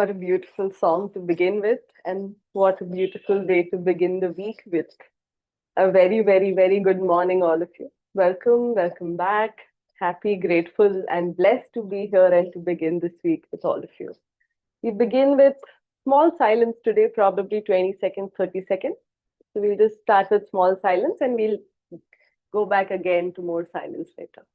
What a beautiful song to begin with, and what a beautiful way to begin the week with. A very, very, very good morning, all of you. Welcome, welcome back. Happy, grateful, and blessed to be here and to begin this week with all of you. We begin with small silence today, probably 20 seconds, 30 seconds. So we'll just start with small silence and we'll go back again to more silence later.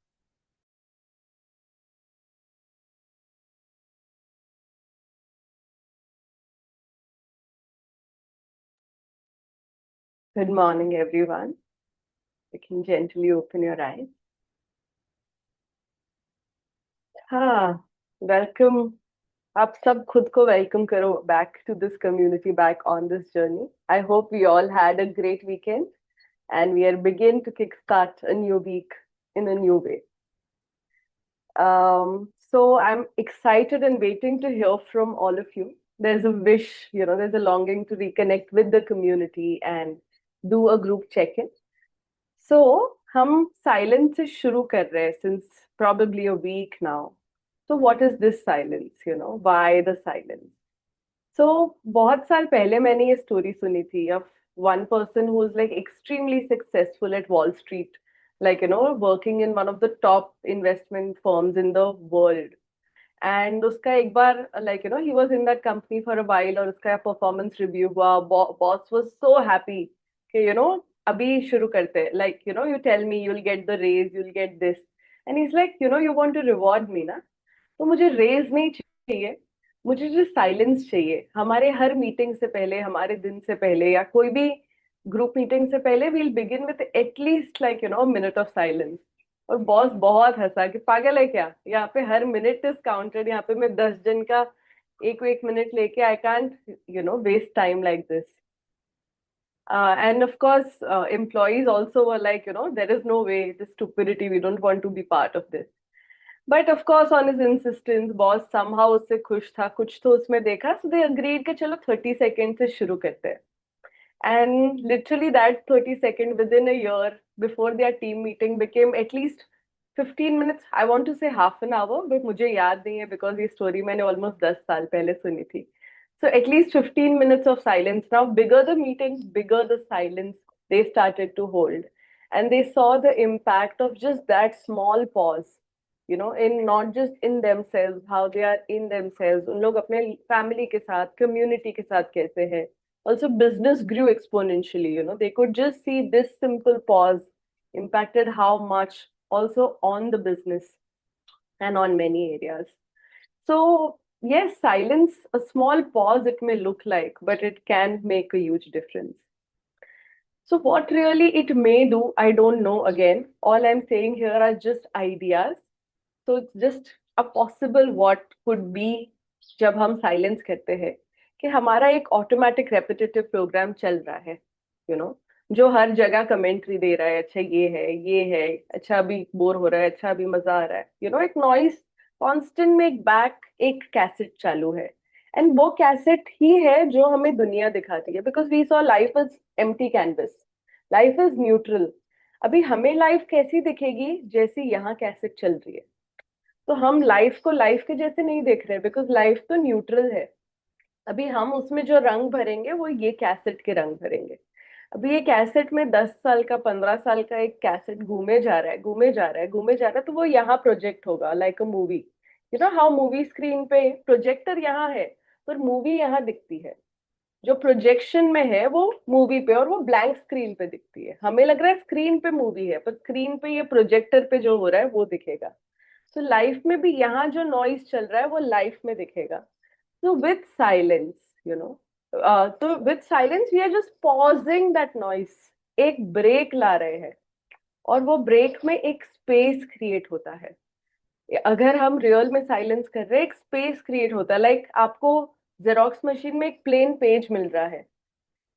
Good morning, everyone. You can gently open your eyes. हाँ, welcome. आप सब खुद को welcome करो back to this community, back on this journey. I hope we all had a great weekend and we are begin to kickstart a new week in a new way. So I'm excited and waiting to hear from all of you. There's a wish, there's a longing to reconnect with the community and do a group check-in. So हम silence से शुरू कर रहे हैं since probably a week now. So what is this silence? Why the silence? So बहुत साल पहले मैंने ये story सुनी थी of one person who is like extremely successful at Wall Street, like working in one of the top investment firms in the world. And उसका एक बार like he was in that company for a while और उसका performance review हुआ. Boss was so happy कि अभी शुरू करते हैं, like you tell me you'll get the raise, you'll get this, and he's like you want to reward me ना, तो मुझे raise नहीं चाहिए, मुझे जो साइलेंस चाहिए. हमारे हर मीटिंग से पहले, हमारे दिन से पहले या कोई भी ग्रुप मीटिंग से पहले we'll begin with at least like a minute of silence. और बॉस बहुत हंसा कि पागल है क्या, यहाँ पे हर मिनट इज काउंटेड, यहाँ पे मैं 10 जन का एक एक मिनट लेके I can't waste time like this. And of course, employees also were like, there is no way, this stupidity, we don't want to be part of this. But of course, on his insistence, boss somehow उससे खुश था, कुछ तो उसमें देखा, so they agreed कि चलो 30 seconds से शुरू करते हैं. And literally that 30 second within a year before their team meeting became at least 15 minutes. I want to say half an hour, but मुझे याद नहीं है because ये story मैंने almost 10 साल पहले सुनी थी. So at least 15 minutes of silence. Now, bigger the meeting, bigger the silence they started to hold. And they saw the impact of just that small pause, in not just in themselves, how they are in themselves. उन लोग अपने family के साथ, community के साथ कैसे हैं. Also, business grew exponentially. They could just see this simple pause impacted how much also on the business and on many areas. So, yes, silence, a small pause it may look like, but it can make a huge difference. So, what really it may do, I don't know again. All I'm saying here are just ideas. So, it's just a possible what could be जब हम silence करते हैं कि हमारा एक automatic repetitive programme चल रहा है, जो हर जगह कमेंट्री दे रहा है, अच्छा ये है, अच्छा अभी बोर हो रहा है, अच्छा अभी मजा आ रहा है, एक नॉइस कांस्टेंट में एक बैक एक कैसेट चालू है. एंड वो कैसेट ही है जो हमें दुनिया दिखाती है, because we saw life is empty canvas, life is neutral. अभी हमें लाइफ कैसी दिखेगी जैसी यहाँ कैसेट चल रही है. तो हम लाइफ को लाइफ के जैसे नहीं देख रहे, बिकॉज लाइफ तो न्यूट्रल है. अभी हम उसमें जो रंग भरेंगे वो ये कैसेट के रंग भरेंगे. अभी ये कैसेट में 10 साल का 15 साल का एक कैसेट घूमे जा रहा है, घूमे जा रहा है, घूमे जा रहा है, तो वो यहाँ प्रोजेक्ट होगा like a movie. How movie screen पे प्रोजेक्टर यहाँ है पर मूवी यहाँ दिखती है. जो प्रोजेक्शन में है वो मूवी पे और वो ब्लैंक स्क्रीन पे दिखती है. हमें लग रहा है स्क्रीन पे मूवी है, पर स्क्रीन पे ये प्रोजेक्टर पे जो हो रहा है वो दिखेगा. तो लाइफ में भी यहाँ जो नॉइज चल रहा है वो लाइफ में दिखेगा. तो विथ साइलेंस, तो with silence we are just pausing that noise, एक ब्रेक ला रहे हैं. और वो ब्रेक में एक स्पेस क्रिएट होता है. अगर हम रियल में साइलेंस कर रहे हैं, एक स्पेस क्रिएट होता है. लाइक आपको जेरोक्स मशीन में एक प्लेन पेज मिल रहा है,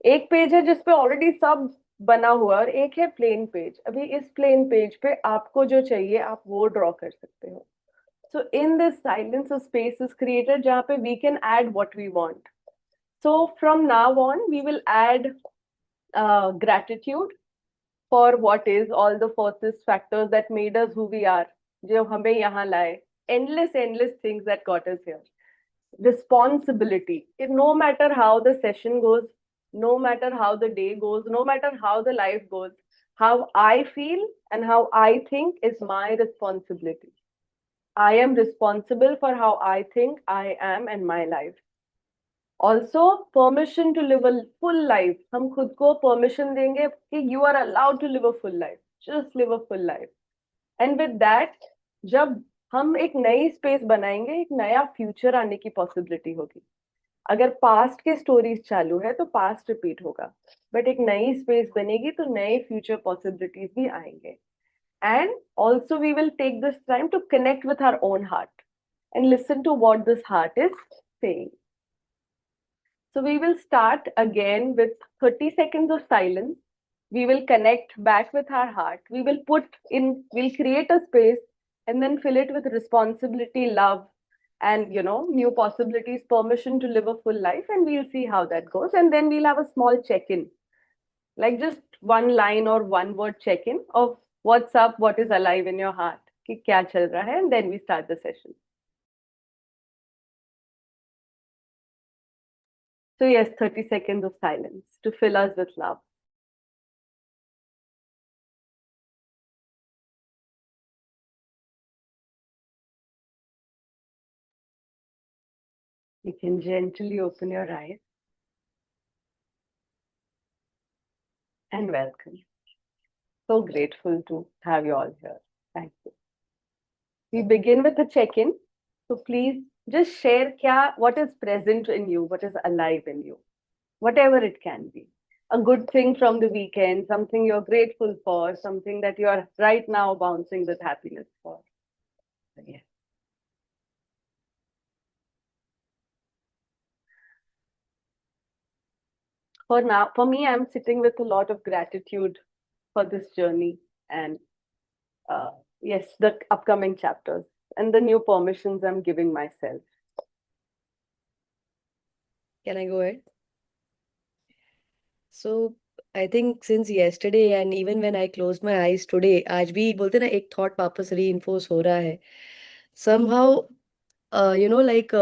एक पेज है जिसपे ऑलरेडी सब बना हुआ है और एक है प्लेन पेज. अभी इस प्लेन पेज पे आपको जो चाहिए आप वो ड्रॉ कर सकते हो. So in this silence, a space is created जहाँ पे we can add what we want. So from now on, we will add gratitude for what is all the forces, factors that made us who we are, जो हमें यहाँ लाए. Endless things that got us here. responsibility. No matter how the session goes, no matter how the day goes, no matter how the life goes, how I feel and how I think is my responsibility. I am responsible for how I think, I am, and my life. Also, permission to live a full life. हम खुद को permission देंगे कि you are allowed to live a full life. Just live a full life. And with that, जब हम एक नई space बनाएंगे, एक नया फ्यूचर आने की पॉसिबिलिटी होगी. अगर पास्ट के स्टोरीज चालू है तो पास्ट रिपीट होगा, बट एक नई स्पेस बनेगी तो नए फ्यूचर पॉसिबिलिटीज भी आएंगे. And also we will take this time to connect with our own heart and listen to what this heart is saying. So we will start again with 30 seconds of silence. We will connect back with our heart. We'll create a space and then fill it with responsibility, love, and new possibilities, permission to live a full life, and we'll see how that goes. And then we'll have a small check-in, like just one line or one word check-in of what's up, what is alive in your heart, कि क्या चल रहा है, and then we start the session. So yes, 30 seconds of silence to fill us with love. You can gently open your eyes and welcome. So grateful to have you all here. Thank you. We begin with a check-in. So please just share what is present in you, what is alive in you, whatever it can be. A good thing from the weekend, something you're grateful for, something that you are right now bouncing with happiness for. So, yeah. For now, for me, I'm sitting with a lot of gratitude for this journey and yes, the upcoming chapters and the new permissions I'm giving myself. Can I go ahead? So I think since yesterday and even when I closed my eyes today, आज भी बोलते ना एक thought वापस reinforce हो रहा है. Somehow, like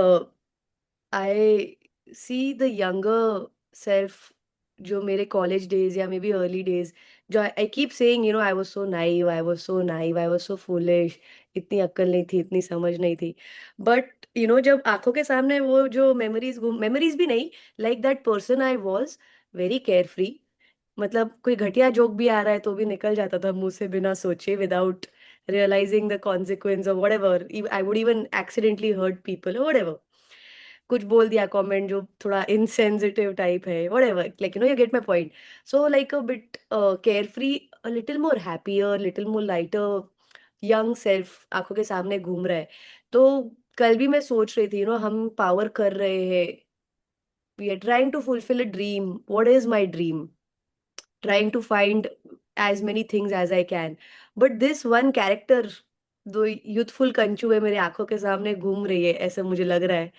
I see the younger self, जो मेरे college days या maybe early days, जो I keep saying, I was so naive, I was so naive, I was so foolish, इतनी अक्ल नहीं थी, इतनी समझ नहीं थी. But जब आंखों के सामने वो जो memories भी नहीं, like that person I was, very carefree. मतलब कोई घटिया जोक भी आ रहा है तो भी निकल जाता था मुंह से बिना सोचे, without realizing the consequence or whatever. I would even accidentally hurt people or whatever. कुछ बोल दिया कमेंट जो थोड़ा insensitive टाइप है, whatever, like you get my point. So like a bit carefree, a little more happier, little more lighter, young self आंखों के सामने घूम रहा है. तो कल भी मैं सोच रही थी, हम पावर कर रहे हैं, we are trying to fulfill a dream. What is my dream? Trying to find as many things as I can. But this one character, दो youthful कंचू है मेरे आंखों के सामने घूम रही है, ऐसा मुझे लग रहा है.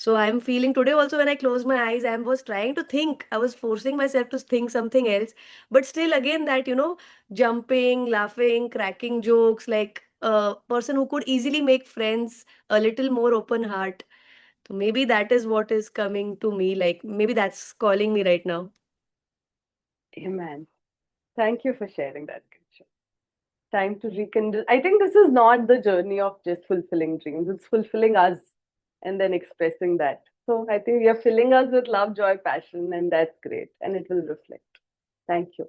So I'm feeling today also when I closed my eyes, I was trying to think, I was forcing myself to think something else. But still again that, jumping, laughing, cracking jokes, like a person who could easily make friends, a little more open heart. So maybe that is what is coming to me, like maybe that's calling me right now. Amen. Thank you for sharing that, Kirsha. Time to rekindle. I think this is not the journey of just fulfilling dreams. It's fulfilling us and then expressing that. So I think we are filling us with love, joy, passion, and that's great. And it will reflect. Thank you.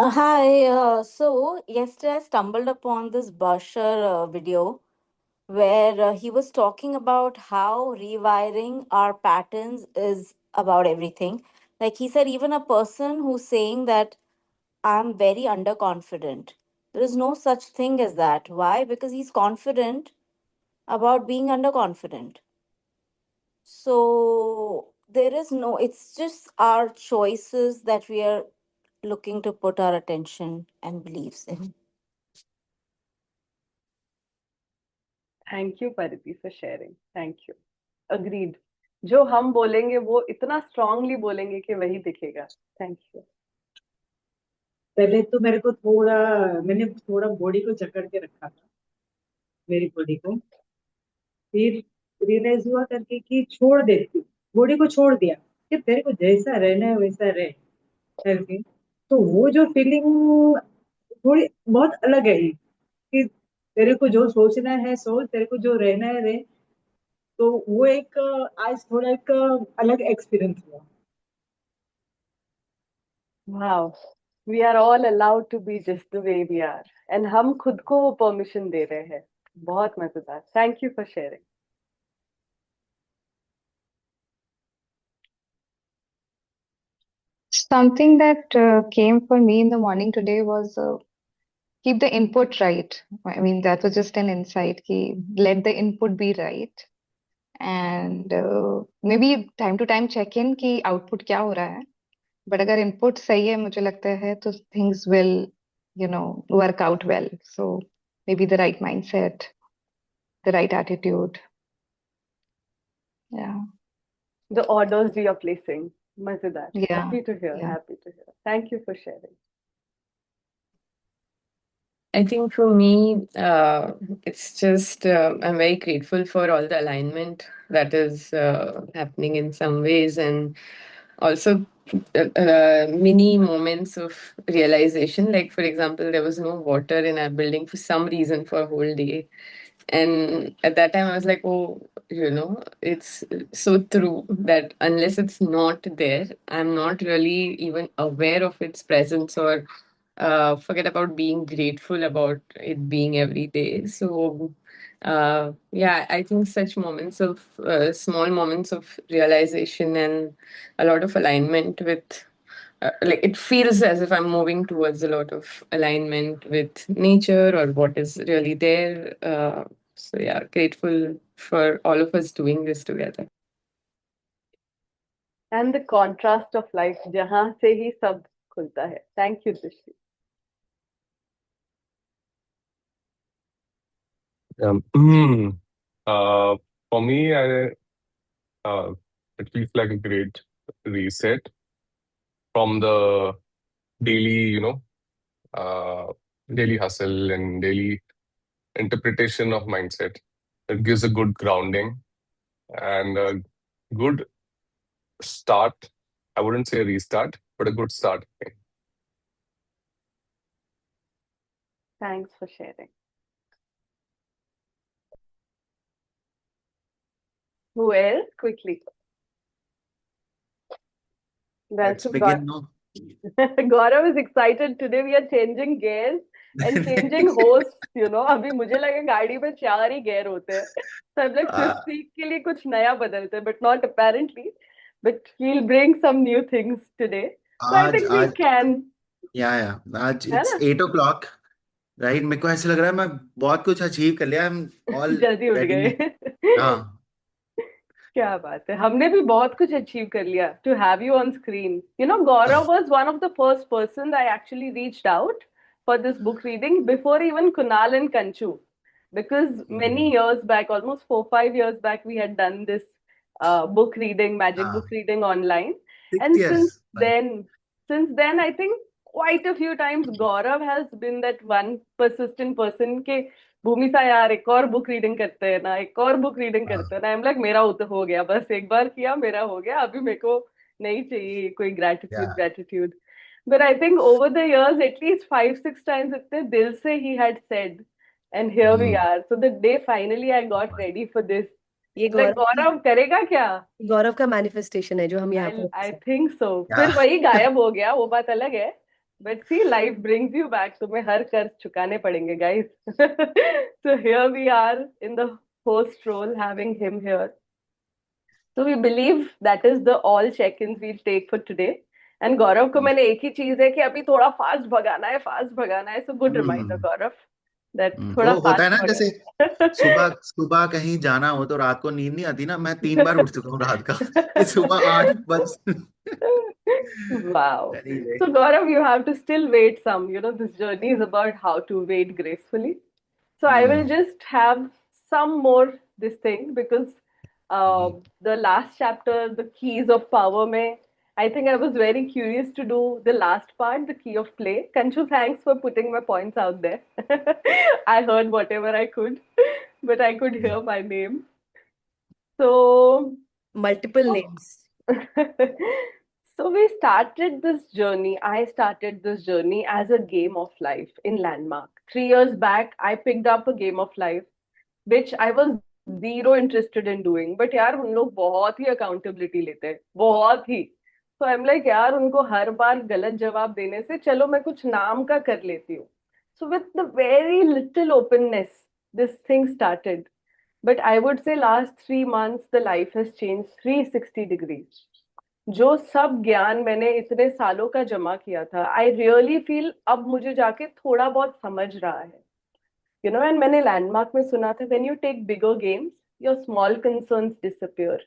Hi. So yesterday I stumbled upon this Basher video where he was talking about how rewiring our patterns is about everything. Like he said, even a person who's saying that I'm very underconfident, there is no such thing as that. Why? Because he's confident about being underconfident. So there is no, it's just our choices that we are looking to put our attention and beliefs in. Thank you, Pariti, for sharing. Thank you. Agreed. जो हम बोलेंगे वो इतना strongly बोलेंगे कि वही दिखेगा. Thank you. पहले तो मैंने थोड़ा बॉडी को जकड़ के रखा था, मेरी बॉडी को. फिर रियलाइज हुआ करके कि छोड़ देती, बॉडी को छोड़ दिया कि तेरे को जैसा रहना है वैसा रह करके। तो वो जो फीलिंग थोड़ी बहुत अलग है ये, कि तेरे को जो सोचना है सोच, तेरे को जो रहना है रह। तो वो एक आज थोड़ा एक अलग एक्सपीरियंस हुआ। Wow. We are all allowed to be just the way we are. And हम खुद को वो permission दे रहे हैं. बहुत मजेदार. Thank you for sharing. Something that came for me in the morning today was keep the input right. I mean, that was just an insight. Let the input be right. And maybe time to time check in कि output क्या हो रहा है. But अगर input सही है मुझे लगता है तो things will, work out well. So maybe the right mindset, the right attitude. Yeah. The orders we are placing. Mazedar. Yeah. Happy to hear. Yeah. Happy to hear. Thank you for sharing. I think for me, it's just I'm very grateful for all the alignment that is happening in some ways, and also mini moments of realization. Like, for example, there was no water in our building for some reason for a whole day. And at that time, I was like, oh, it's so true that unless it's not there, I'm not really even aware of its presence, or forget about being grateful about it being every day. So, yeah, I think such moments of small moments of realization and a lot of alignment with, like, it feels as if I'm moving towards a lot of alignment with nature or what is really there. So, yeah, grateful for all of us doing this together. And the contrast of life. जहाँ से ही सब खुलता है. Thank you, Drishti. For me, it feels like a great reset from the daily, daily hustle and daily interpretation of mindset. It gives a good grounding and a good start. I wouldn't say a restart, but a good start. Thanks for sharing. Who else? Quickly. Let's Welcome, begin now. Gaurav is excited. Today we are changing gears and changing hosts, अभी मुझे लगा गाड़ी में 4 ही gear होते हैं. So I'm like Uh, 5th week के लिए कुछ नया बदलते हैं, but not apparently. But he'll bring some new things today. So I आज think we आज can, आज है इट्स ना? 8 o'clock, राइट. मेरे को ऐसे लग रहा है मैं बहुत कुछ अचीव कर लिया. आई एम ऑल जल्दी उठ रेडी. गए. हाँ. क्या बात है, हमने भी बहुत कुछ अचीव कर लिया. To have you on screen, Gaurav was one of the first person I actually reached out for this book reading before even Kunal and Kanchu, because many years back, almost 4-5 years back, we had done this book reading, magic book reading online. 6 And years. since then I think quite a few times Gaurav has been that one persistent person के भूमि सा यार एक और book reading करते हैं ना, एक और बुक रीडिंग करते हैं ना. आई एम लाइक मेरा हो गया, बस एक बार किया मेरा हो गया, अभी मेरे को नहीं चाहिए कोई Yeah. Gratitude. But I think over the years, at least 5-6 times, इतने दिल से he had said, and here we are. So the day finally I got ready for this, ये like गौरव गौरव करेगा क्या? गौरव का मैनिफेस्टेशन है जो हम यहाँ पर I think so. Yeah. फिर वही गायब हो गया, वो बात अलग है. But see, life brings you back. तुम्हें हर कर्ज चुकाने पड़ेंगे, guys. So here we are in the host role, having him here. So we believe that is the all check-ins we'll take for today. And गौरव को मैंने एक ही चीज है कि अभी थोड़ा फास्ट भगाना है. So good reminder, Gaurav, that थोड़ा वो होता है फास्ट ना, जैसे सुबह सुबह कहीं जाना हो तो रात को नींद नहीं आती ना. मैं 3 बार उठ चुका हूँ रात का. ये सुबह 8 बज. Wow. Anyway. So Gaurav, you have to still wait some. This journey is about how to wait gracefully. So I will just have some more this thing because the last chapter, the keys of power, I think I was very curious to do the last part, the key of play. Kanchu, thanks for putting my points out there. I heard whatever I could, but I could hear my name. So, Multiple so names. so we started this journey. I started this journey as a game of life in Landmark. 3 years back, I picked up a game of life, which I was zero interested in doing. But यार उन लोग बहुत ही accountability लेते हैं, बहुत ही. So I'm like यार उनको हर बार गलत जवाब देने से चलो मैं कुछ नाम का कर लेती हूँ. So with the very little openness, this thing started. But I would say last 3 months, the life has changed 360 degrees. जो सब ज्ञान मैंने इतने सालों का जमा किया था, आई रियली फील अब मुझे जाके थोड़ा बहुत समझ रहा है. एंड मैंने लैंडमार्क में सुना था, when you take bigger games your small concerns disappear.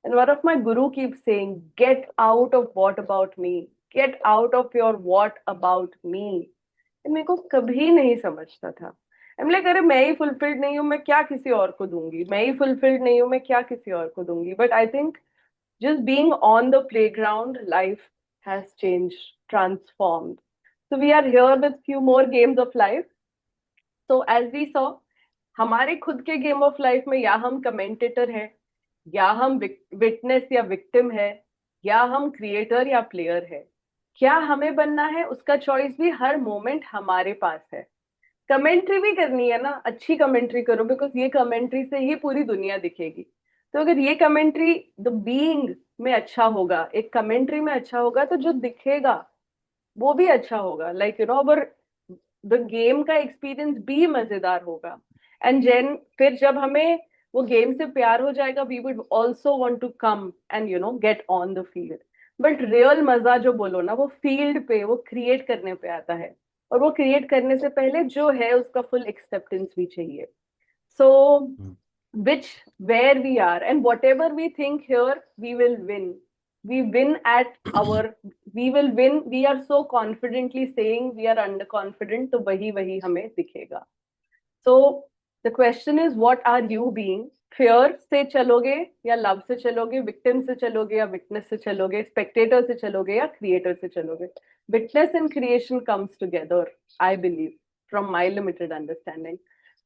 And one of my guru keep saying, get out of what about me, get out of your what about me. मेरे को कभी नहीं समझता था. आई एम लाइक अरे मैं ही fulfilled नहीं हूँ, मैं क्या किसी और को दूंगी, मैं ही फुलफिल्ड नहीं हूँ, मैं क्या किसी और को दूंगी. But I think just being on the playground, life has changed, transformed. So we are here with few more games of life. So as we saw, हमारे खुद के गेम ऑफ लाइफ में या हम कमेंटेटर हैं, या हम विटनेस या विक्टिम है, या हम क्रिएटर या प्लेयर है. क्या हमें बनना है उसका चॉइस भी हर मोमेंट हमारे पास है. कमेंट्री भी करनी है ना, अच्छी कमेंट्री करो, बिकॉज ये कमेंट्री से ही पूरी दुनिया दिखेगी. तो अगर ये कमेंट्री द बीइंग में अच्छा होगा, एक कमेंट्री में अच्छा होगा, तो जो दिखेगा वो भी अच्छा होगा. लाइक अवर द गेम का एक्सपीरियंस भी मजेदार होगा. एंड जेन फिर जब हमें वो गेम से प्यार हो जाएगा, we would also want to come and get on the field. But real मजा जो बोलो ना, वो फील्ड पे, वो क्रिएट करने पे आता है. और वो क्रिएट करने से पहले जो है उसका फुल एक्सेप्टेंस भी चाहिए. सो which where we are and whatever we think here, we will win. We win at our, we will win. We are so confidently saying we are underconfident, तो वही हमें दिखेगा. So the question is, what are you being? Fear से चलोगे या love से चलोगे, victim से चलोगे या विटनेस से चलोगे, स्पेक्टेटर से चलोगे या क्रिएटर से चलोगे. Witness and creation comes together, I believe, from my limited understanding.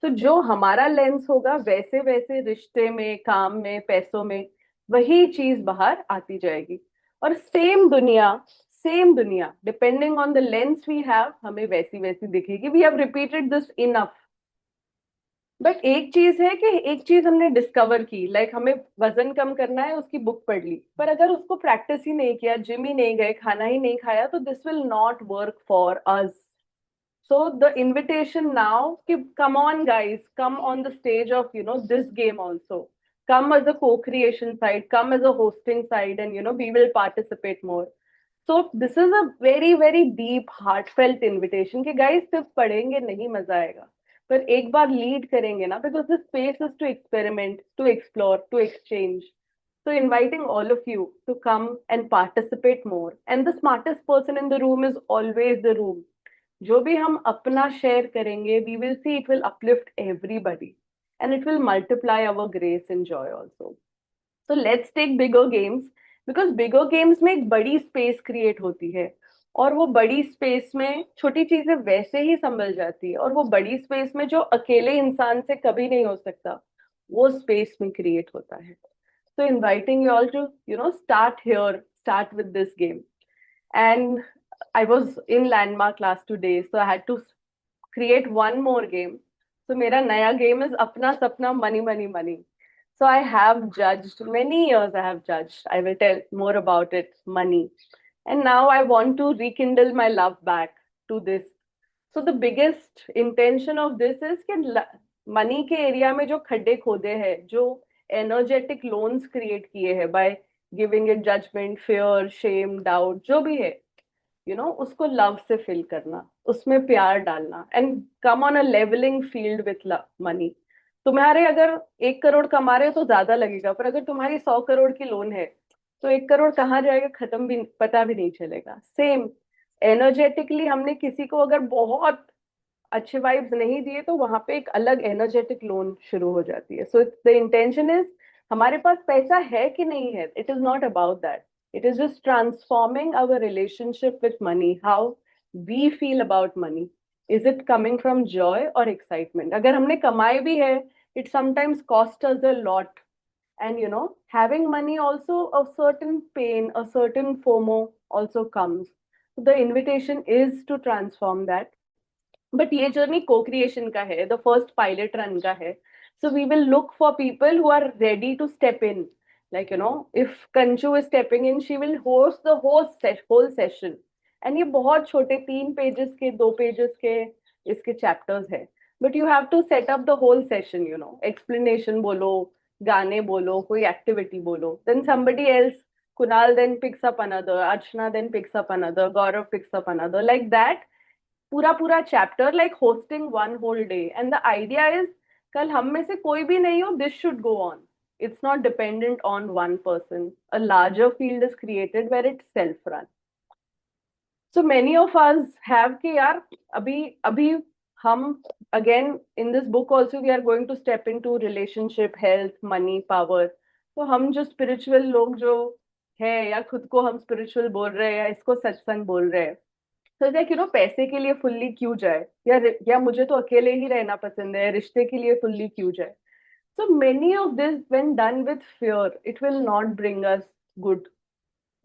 तो जो हमारा लेंस होगा, वैसे वैसे रिश्ते में, काम में, पैसों में वही चीज बाहर आती जाएगी. और सेम दुनिया depending on the lens we have, हमें वैसी वैसी दिखेगी. We have repeated this enough. But एक चीज है कि एक चीज हमने डिस्कवर की, लाइक हमें वजन कम करना है, उसकी बुक पढ़ ली, पर अगर उसको प्रैक्टिस ही नहीं किया, जिम ही नहीं गए, खाना ही नहीं खाया, तो this will not work for us. So the invitation now, come on guys, come on the stage of this game also. Come as a co-creation side, come as a hosting side, and we will participate more. So this is a very very deep heartfelt invitation कि guys सिर्फ पढ़ेंगे नहीं मजा आएगा, पर एक बार lead करेंगे ना, because this space is to experiment, to explore, to exchange. So inviting all of you to come and participate more. And the smartest person in the room is always the room. जो भी हम अपना share करेंगे, we will see it will uplift everybody and it will multiply our grace and joy also. So let's take bigger games, because bigger games में एक बड़ी space create होती है, और वो बड़ी स्पेस में छोटी चीजें वैसे ही संभल जाती है, और वो बड़ी स्पेस में जो अकेले इंसान से कभी नहीं हो सकता, वो स्पेस में क्रिएट होता है. So inviting you all to start here, start with this game. And I was in Landmark last 2 days, so I had to create one more game. So मेरा नया game is अपना सपना, money, money, money. So I have judged, many years I have judged. I will tell more about it, money. And now I want to rekindle my love back to this. So the biggest intention of this is कि money के area में जो खड्डे खोदे हैं, जो energetic loans create किए हैं by giving it judgment, fear, shame, doubt, जो भी है, उसको लव से फिल करना, उसमें प्यार डालना, and come on a levelling field with money. तुम्हारे अगर 1 करोड़ कमा रहे हो तो ज्यादा लगेगा, पर अगर तुम्हारी 100 करोड़ की लोन है, तो 1 करोड़ कहाँ जाएगा, खत्म भी पता भी नहीं चलेगा. सेम एनर्जेटिकली हमने किसी को अगर बहुत अच्छे वाइब्स नहीं दिए, तो वहां पे एक अलग एनर्जेटिक लोन शुरू हो जाती है. सो द इंटेंशन इज, हमारे पास पैसा है कि नहीं है, it is not about that. It is just transforming our relationship with money, how we feel about money. Is it coming from joy or excitement? अगर हमने कमाए भी है, it sometimes cost us a lot. And having money also, a certain pain, a certain FOMO also comes. So the invitation is to transform that. But ये journey co-creation का है, the first pilot run का है. So we will look for people who are ready to step in. Like, if Kanchu is stepping in, she will host the whole session. And ये बहुत छोटे 3 pages के 2 pages के इसके chapters है. But you have to set up the whole session, explanation बोलो, गाने बोलो, कोई activity बोलो. Then somebody else, Kunal then picks up another, Archana then picks up another, Gaurav picks up another. Like that, पूरा chapter, like hosting one whole day. And the idea is, कल हम में से कोई भी नहीं हो, this should go on. It's not dependent on one person. A larger field is created where it's self-run. So many of us have कि यार अभी हम, again in this book also we are going to step into relationship, health, money, power. तो हम जो spiritual लोग जो है, या खुद को हम spiritual बोल रहे हैं, या इसको सत्संग बोल रहे हैं, तो लाइक पैसे के लिए फुल्ली क्यों जाए, या मुझे तो अकेले ही रहना पसंद है, रिश्ते के लिए फुल्ली क्यों जाए. So many of this, when done with fear, it will not bring us good.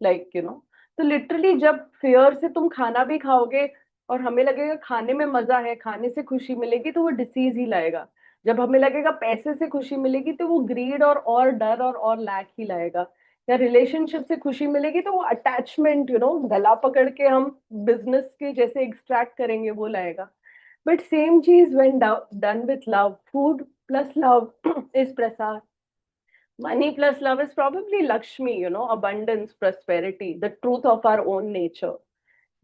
Like, तो लिटरली जब fear से तुम खाना भी खाओगे और हमें लगेगा खाने में मजा है, खाने से खुशी मिलेगी, तो वो डिसीज ही लाएगा. जब हमें लगेगा पैसे से खुशी मिलेगी, तो वो ग्रीड और डर और लैक ही लाएगा. या रिलेशनशिप से खुशी मिलेगी, तो वो अटैचमेंट, गला पकड़ के हम बिजनेस के जैसे एक्सट्रैक्ट करेंगे, वो लाएगा. बट सेम चीज when done with love, food plus love is Prasad. Money plus love is probably Lakshmi, abundance, prosperity, the truth of our own nature.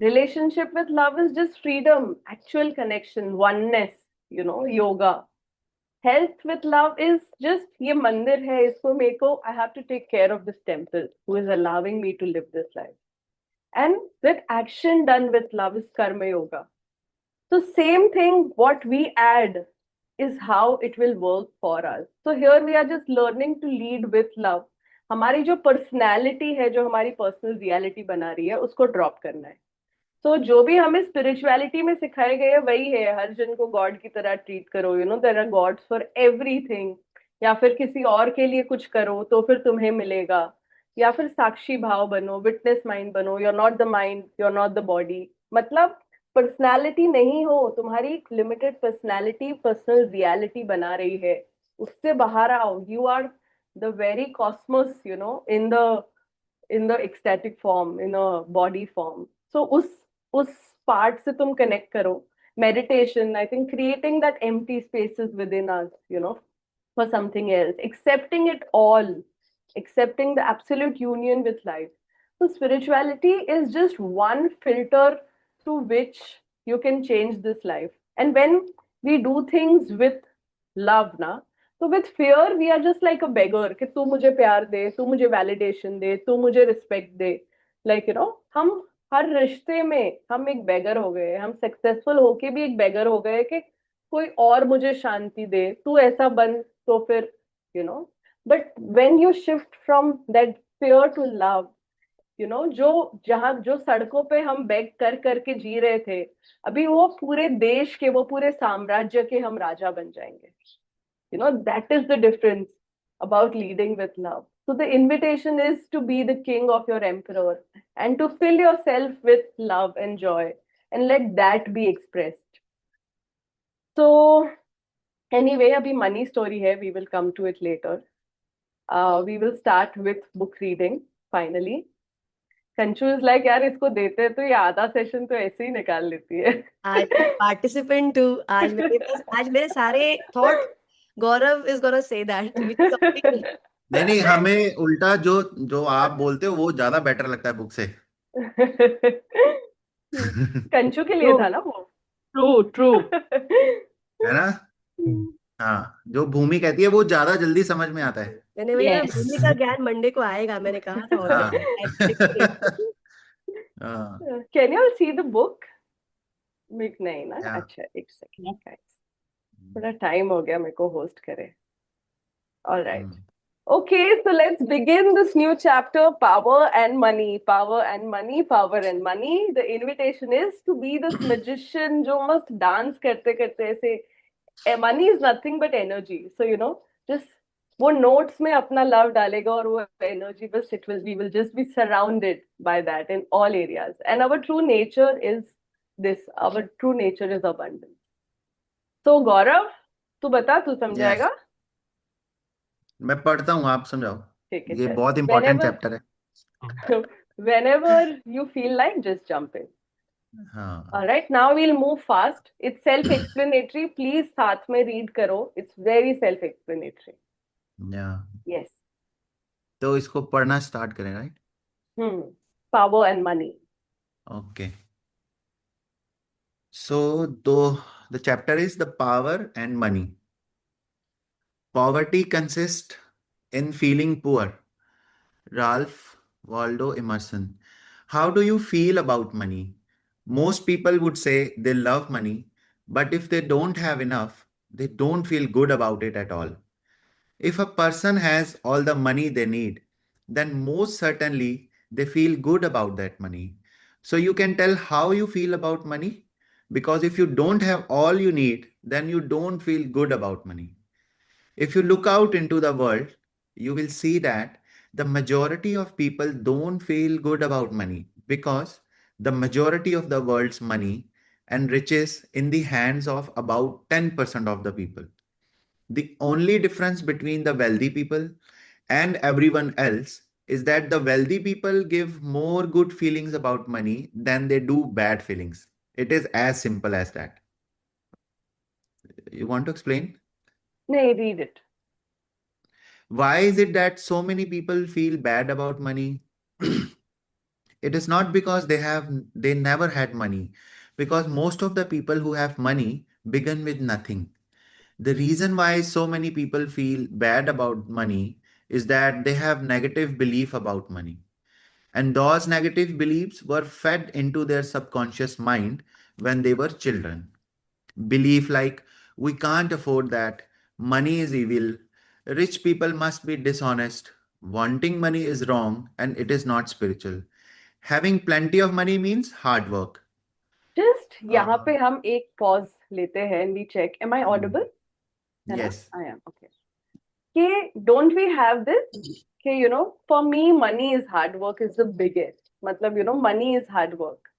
Relationship with love is just freedom, actual connection, oneness, yoga. Health with love is just, ये मंदिर है, इसको मेरे को, I have to take care of this temple who is allowing me to live this life. And with action done with love is karma yoga. So same thing, what we add is how it will work for us. So here we are just learning to lead with love. हमारी जो personality है, जो हमारी personal reality बना रही है, उसको drop करना है. तो जो भी हमें स्पिरिचुअलिटी में सिखाए गए हैं वही है, हर जन को गॉड की तरह ट्रीट करो, there are gods for everything. या फिर किसी और के लिए कुछ करो तो फिर तुम्हें मिलेगा. या फिर साक्षी भाव बनो, विटनेस माइंड बनो, you are not the mind, you are not the body. मतलब पर्सनालिटी नहीं हो, तुम्हारी लिमिटेड पर्सनालिटी पर्सनल रियलिटी बना रही है, उससे बाहर आओ. You are the very cosmos, in the ecstatic form, in a body form. So उस पार्ट से तुम कनेक्ट करो. Meditation, I think creating that empty spaces within us, for something else, accepting it all, accepting the absolute union with life. So spirituality is just one filter through which you can change this life. And when we do things with love, so with fear we are just like a beggar कि तू मुझे प्यार दे, तू मुझे validation दे, तू मुझे respect दे. Like, हम हर रिश्ते में हम एक beggar हो गए. हम successful होके भी एक beggar हो गए कि कोई और मुझे शांति दे, तू ऐसा बन तो फिर, But when you shift from that fear to love, जो सड़कों पे हम बेग कर करके जी रहे थे, अभी वो पूरे देश के, वो पूरे साम्राज्य के हम राजा बन जाएंगे. That is the difference about leading with love. So the invitation is to be the king of your emperor and to fill yourself with love and joy and let that be expressed. So anyway, abhi money story hai, we will come to it later. We will start with book reading finally. Kanchu is like, यार इसको देते तो ये आधा session तो ऐसे ही निकाल लेती है. आज पार्टिसिपेंट हूँ, आज मेरे सारे thought Gaurav is gonna say that नहीं, हमें उल्टा जो आप बोलते हो वो ज्यादा बेटर लगता है बुक से. कंचू के लिए था ना वो. ट्रू है ना. हाँ, जो भूमि कहती है वो ज्यादा जल्दी समझ में आता है. मैंने वही ना, भूमि का ज्ञान मंडे को आएगा, मैंने कहा था. Can you see the book? नहीं ना. अच्छा, एक सेकंड गाइस, थोड़ा टाइम हो गया मेरे को होस्ट करे. Alright. Okay, so let's begin this new chapter, power and money, power and money, power and money. The invitation is to be this magician जो must dance करते करते ऐसे. Money is nothing but energy. So, just वो notes में अपना love डालेगा और वो एनर्जी बस it will we will just be surrounded by that in all areas and our true nature is this our true nature is abundance. तो गौरव, तू बता, तू यस, समझाएगा? मैं पढ़ता हूँ, आप समझाओ। ठीक है, ये चल. बहुत इंपॉर्टेंट whenever चैप्टर है। whenever you feel like, just jump in. हाँ। All right, now we'll move fast. It's self-explanatory. Please साथ में read करो. It's very self-explanatory. या Yes. तो इसको पढ़ना स्टार्ट करें, right? Hmm. Power and money. Okay, so the chapter is the power and money. Poverty consists in feeling poor. Ralph Waldo Emerson. How do you feel about money? Most people would say they love money, but if they don't have enough, they don't feel good about it at all. If a person has all the money they need, then most certainly they feel good about that money. So you can tell how you feel about money, because if you don't have all you need, then you don't feel good about money. If you look out into the world, you will see that the majority of people don't feel good about money because the majority of the world's money and riches in the hands of about 10% of the people. The only difference between the wealthy people and everyone else is that the wealthy people give more good feelings about money than they do bad feelings. It is as simple as that. You want to explain? No, read it. Why is it that so many people feel bad about money? It is not because they never had money, because most of the people who have money begin with nothing. The reason why so many people feel bad about money is that they have negative belief about money. And those negative beliefs were fed into their subconscious mind when they were children. Belief like, we can't afford that, money is evil, rich people must be dishonest, wanting money is wrong, and it is not spiritual. Having plenty of money means hard work. Just यहाँ Uh, पे हम एक pause लेते हैं and we check. Am I audible? है ना? yes. I am. Okay. कि don't we have this? कि for me, money is hard work is the biggest. मतलब money is hard work.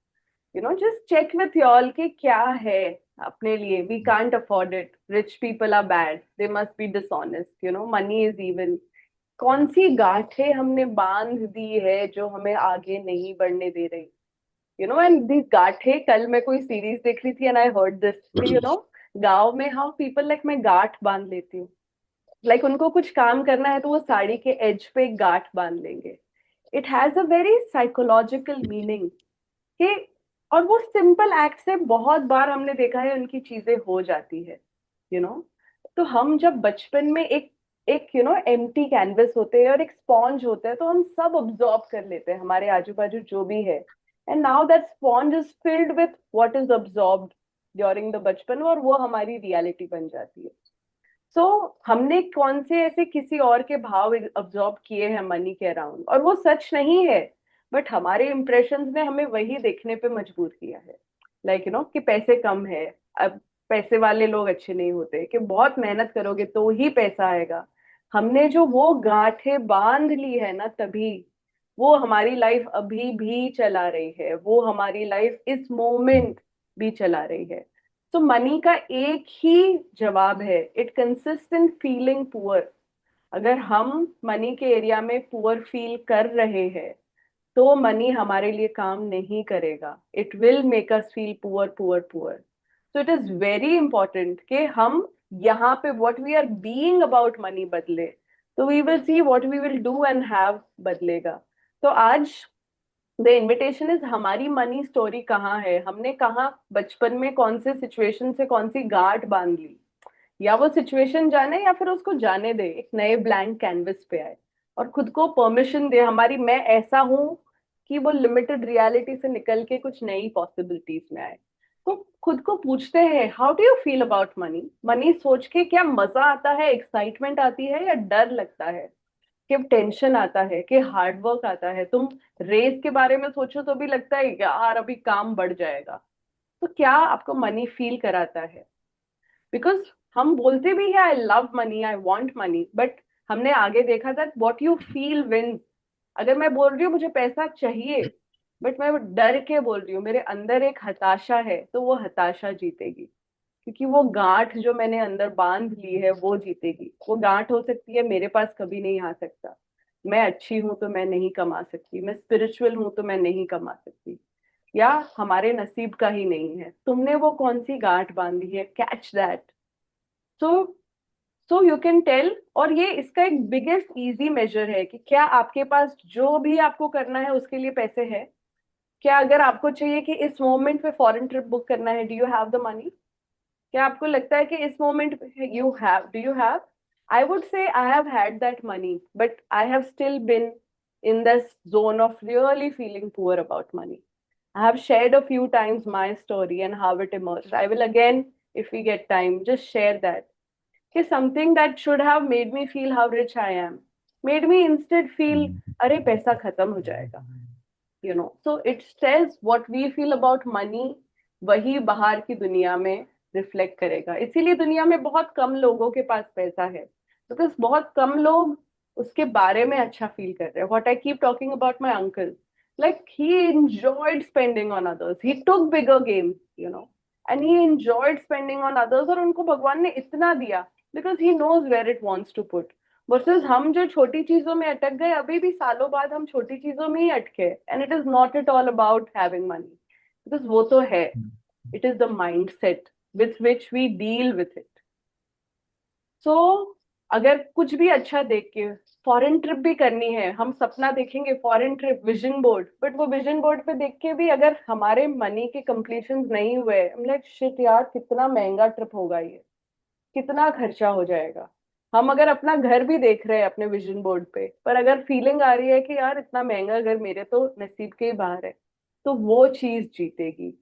Just check with y'all कि क्या है अपने लिए. We can't afford it. Rich people are bad. They must be dishonest. Money is evil. कौन सी गांठें हमने बांध दी है जो हमें आगे नहीं बढ़ने दे रही? And these गांठें, कल मैं कोई सीरीज देख रही थी and I heard this कि गांव में how people like मैं गांठ बांध लेती हूँ. Like उनको कुछ काम करना है तो वो साड़ी के एज पे एक गांठ बांध लेंगे. It has a very psychological meaning कि, और वो सिंपल एक्ट से बहुत बार हमने देखा है उनकी चीजें हो जाती है. यू नो तो हम जब बचपन में एक एक एम्प्टी कैनवस होते हैं और एक स्पॉन्ज होता है तो हम सब ऑब्जॉर्व कर लेते हैं हमारे आजू बाजू जो भी है. And now that sponge is filled with what is absorbed during the बचपन और वो हमारी रियलिटी बन जाती है. सो हमने कौन से ऐसे किसी और के भाव अब्जॉर्ब किए हैं मनी के अराउंड और वो सच नहीं है. बट हमारे इम्प्रेशंस ने हमें वही देखने पे मजबूर किया है. लाइक कि पैसे कम है, अब पैसे वाले लोग अच्छे नहीं होते, कि बहुत मेहनत करोगे तो ही पैसा आएगा. हमने जो वो गांठें बांध ली है ना, तभी वो हमारी लाइफ अभी भी चला रही है, वो हमारी लाइफ इस मोमेंट भी चला रही है. तो मनी का एक ही जवाब है. It consist in feeling poor. अगर हम मनी के एरिया में पुअर फील कर रहे हैं तो मनी हमारे लिए काम नहीं करेगा. It will make us feel poor poor poor. So it is very important कि हम यहाँ पे what we are being about money बदले, तो we will see what we will do and have बदलेगा. तो आज द इनविटेशन इज, हमारी मनी स्टोरी कहाँ है, हमने कहाँ बचपन में कौन से सिचुएशन से कौन सी गांठ बांध ली. या वो सिचुएशन जाने या फिर उसको जाने दे, एक नए ब्लैंक कैनवस पे आए और खुद को परमिशन दे हमारी मैं ऐसा हूं कि वो लिमिटेड रियलिटी से निकल के कुछ नई पॉसिबिलिटीज में आए. तो खुद को पूछते हैं, how do you feel about money? Money सोच के क्या मजा आता है, एक्साइटमेंट आती है, या डर लगता है, कि टेंशन आता है, कि हार्डवर्क आता है? तुम रेस के बारे में सोचो तो भी लगता है यार अभी काम बढ़ जाएगा. तो क्या आपको मनी फील कराता है? बिकॉज हम बोलते भी हैं I love money, I want money, but हमने आगे देखा that what you feel wins. अगर मैं बोल रही हूँ मुझे पैसा चाहिए, बट मैं डर के बोल रही हूँ, मेरे अंदर एक हताशा है, तो वो हताशा जीतेगी, क्योंकि वो गांठ जो मैंने अंदर बांध ली है वो जीतेगी। वो गांठ हो सकती है मेरे पास कभी नहीं आ सकता, मैं अच्छी हूं तो मैं नहीं कमा सकती, मैं स्पिरिचुअल हूं तो मैं नहीं कमा सकती, या हमारे नसीब का ही नहीं है। तुमने वो कौन सी गांठ बांधी है, catch that. So so you can tell. और ये इसका एक बिगेस्ट इजी मेजर है कि क्या आपके पास जो भी आपको करना है उसके लिए पैसे है। क्या अगर आपको चाहिए कि इस मोमेंट पे फॉरेन ट्रिप बुक करना है, do you have the money? क्या आपको लगता है कि इस moment you have, do you have? I would say I have had that money, but I have still been in this zone of really feeling poor about money. I have shared a few times my story and how it emerged. I will again, if we get time, just share that. कि something that should have made me feel how rich I am made me instead feel अरे पैसा खत्म हो जाएगा, you know. So it tells what we feel about money, वही बाहर की दुनिया में रिफ्लेक्ट करेगा। इसीलिए दुनिया में बहुत कम लोगों के पास पैसा है, बिकॉज बहुत कम लोग उसके बारे में अच्छा फील कर रहे हैं। What I keep talking about my uncle, like he enjoyed spending on others, he took bigger games, you know, and he enjoyed spending on others, और उनको भगवान ने इतना दिया because he knows where it wants to put। Versus हम जो छोटी चीजों में अटक गए, अभी भी सालों बाद हम छोटी चीजों में ही अटके। And it is not at all about having money, because वो तो है, it is the mindset with which we deal with it. So अगर कुछ भी अच्छा देख के फॉरेन ट्रिप भी करनी है, हम सपना देखेंगे foreign trip, vision board, but वो विजन बोर्ड पे देख के भी अगर हमारे मनी के कंप्लीशन नहीं हुए, लाइक शिट यार कितना महंगा ट्रिप होगा ये, कितना खर्चा हो जाएगा। हम अगर अपना घर भी देख रहे हैं अपने विजन बोर्ड पे, पर अगर फीलिंग आ रही है कि यार इतना महंगा घर मेरे तो नसीब के ही बाहर है, तो वो चीज जीतेगी।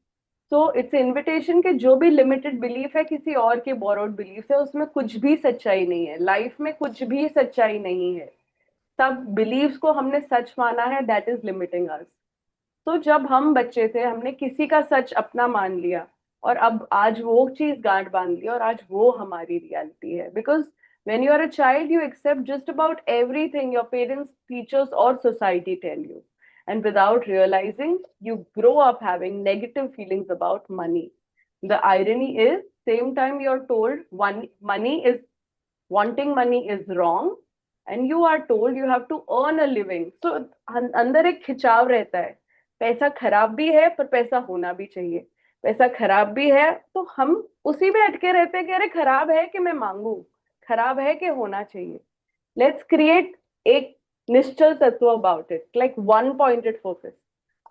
सो इट्स इनविटेशन के जो भी लिमिटेड बिलीफ है किसी और के बोरोड बिलीफ है, उसमें कुछ भी सच्चाई नहीं है, लाइफ में कुछ भी सच्चाई नहीं है। सब बिलीव्स को हमने सच माना है, दैट इज लिमिटिंग अस। तो जब हम बच्चे थे हमने किसी का सच अपना मान लिया, और अब आज वो चीज गांठ बांध ली, और आज वो हमारी रियलिटी है। Because when you are a child you accept just about everything your parents, teachers or society tell you, and without realizing you grow up having negative feelings about money. The irony is same time you're told one money is wanting money is wrong, and you are told you have to earn a living. So अंदर एक खिंचाव रहता है, पैसा खराब भी है पर पैसा होना भी चाहिए, पैसा खराब भी है, तो हम उसी में अटके रहते हैं कि अरे खराब है कि मैं मांगू, खराब है कि होना चाहिए। लेट्स क्रिएट एक निश्चल तत्व about it, like one pointed focus.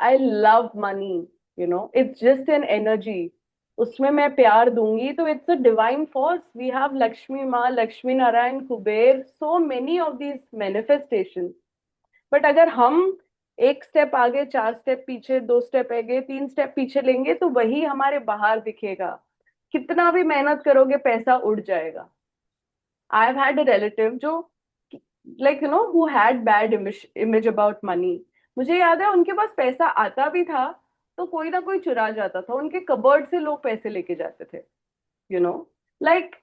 I love money, you know, it's just an energy, उसमें मैं प्यार दूंगी तो it's a divine force. We have Lakshmi Maa, Lakshmi Narayan, Kuber, so many of these manifestation. But अगर हम एक स्टेप आगे, चार स्टेप पीछे, दो स्टेप आगे, तीन स्टेप पीछे लेंगे, तो वही हमारे बाहर दिखेगा। कितना भी मेहनत करोगे पैसा उड़ जाएगा। I have had a relative जो like you know who had bad image about money. मुझे याद है उनके पास पैसा आता भी था तो कोई ना कोई चुरा जाता था, उनके कबर्ड से लोग पैसे लेके जाते थे, you know, like.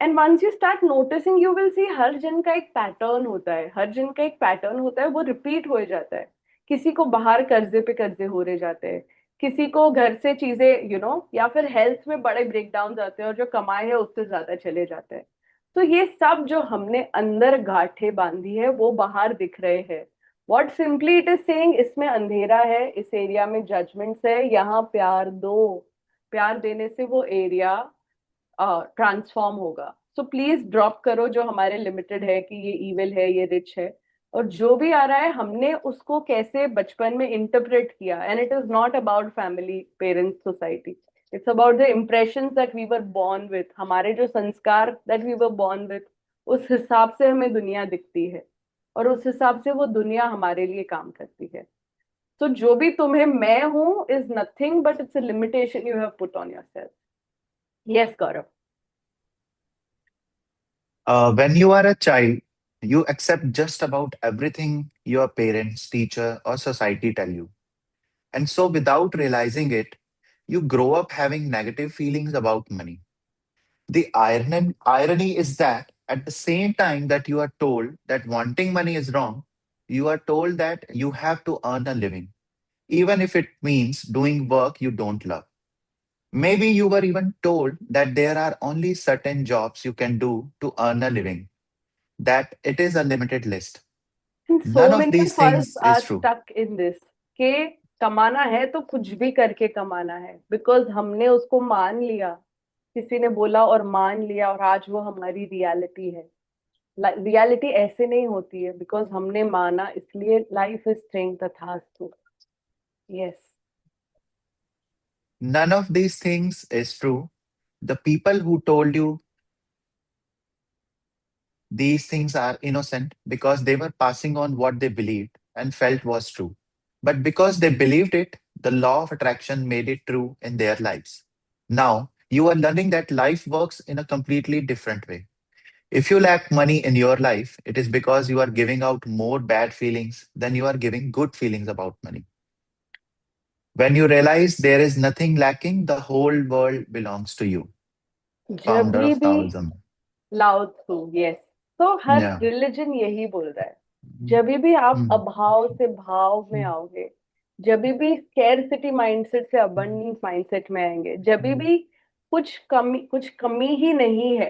And once you start noticing you will see हर जन का एक पैटर्न होता है, हर जन का एक पैटर्न होता है, वो रिपीट हो जाता है। किसी को बाहर कर्जे पे कर्जे हो रहे जाते हैं, किसी को घर से चीजें, यू नो, या फिर हेल्थ में बड़े ब्रेकडाउन आते हैं और जो कमाए हैं उससे ज्यादा चले जाते हैं। तो ये सब जो हमने अंदर गांठें बांधी है वो बाहर दिख रहे हैं। What simply it is saying, इसमें अंधेरा है, इस एरिया में जजमेंट्स है, यहाँ प्यार दो, प्यार देने से वो एरिया ट्रांसफॉर्म होगा। सो प्लीज ड्रॉप करो जो हमारे लिमिटेड है कि ये इविल है, ये रिच है, और जो भी आ रहा है हमने उसको कैसे बचपन में इंटरप्रेट किया। And it is not about family, parents, society, it's about the impressions that we were born with, हमारे जो संस्कार that we were born with, उस हिसाब से हमें दुनिया दिखती है, और उस हिसाब से वो दुनिया हमारे लिए काम करती है। तो जो भी तुम्हें मैं हूं is nothing but it's a limitation you have put on yourself. Yes Gaurav. When you are a child, you accept just about everything your parents, teacher, or society tell you. And so, without realizing it, you grow up having negative feelings about money. The irony is that At the same time that you are told that wanting money is wrong, you are told that you have to earn a living, even if it means doing work you don't love. Maybe you were even told that there are only certain jobs you can do to earn a living, that it is a limited list. And None so of many these of us things are is true. stuck in this कि कमाना है तो कुछ भी करके कमाना है, because हमने उसको मान लिया, किसी ने बोला और मान लिया, और आज वो हमारी रियलिटी है. रियलिटी ऐसे नहीं होती है, बिकॉज हमने माना, इसलिए लाइफ इज स्ट्रिंग तथास्तु. Yes. None of these things is true. The people who told you these things are innocent because they were passing on what they believed and felt was true. But because they believed it, the law of attraction made it true in their lives. Now, you are learning that life works in a completely different way. If you lack money in your life, it is because you are giving out more bad feelings than you are giving good feelings about money. When you realize there is nothing lacking, the whole world belongs to you. जब Founder of भी Taoism. लाओ Tzu. Yes. तो हर Yeah. Religion यही बोल रहा है. जब भी आप Hmm. अभाव से भाव में आओगे, जब भी स्कैरसिटी माइंडसेट से अबंडेंस माइंडसेट में आएंगे, जब भी कुछ कमी ही नहीं है,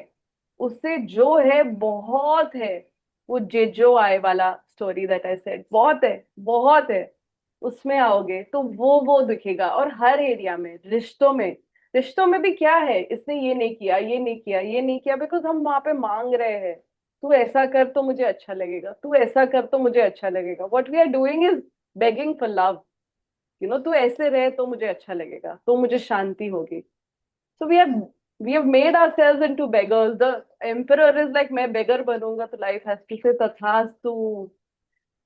उससे जो है बहुत है. वो जेजो आए वाला स्टोरी दैट आई सेड, बहुत है, बहुत है. उसमें आओगे तो वो दिखेगा. और हर एरिया में, रिश्तों में भी क्या है, इसने ये नहीं किया, ये नहीं किया, ये नहीं किया, बिकॉज हम वहां पे मांग रहे हैं. तू ऐसा कर तो मुझे अच्छा लगेगा, तू ऐसा कर तो मुझे अच्छा लगेगा. What we are doing is begging for love. तू ऐसे रहे तो मुझे अच्छा लगेगा, तो मुझे शांति होगी. So we have made ourselves into beggars. The emperor is like, मैं बेगर बनूंगा तो लाइफ हैज टू से तथास्तु.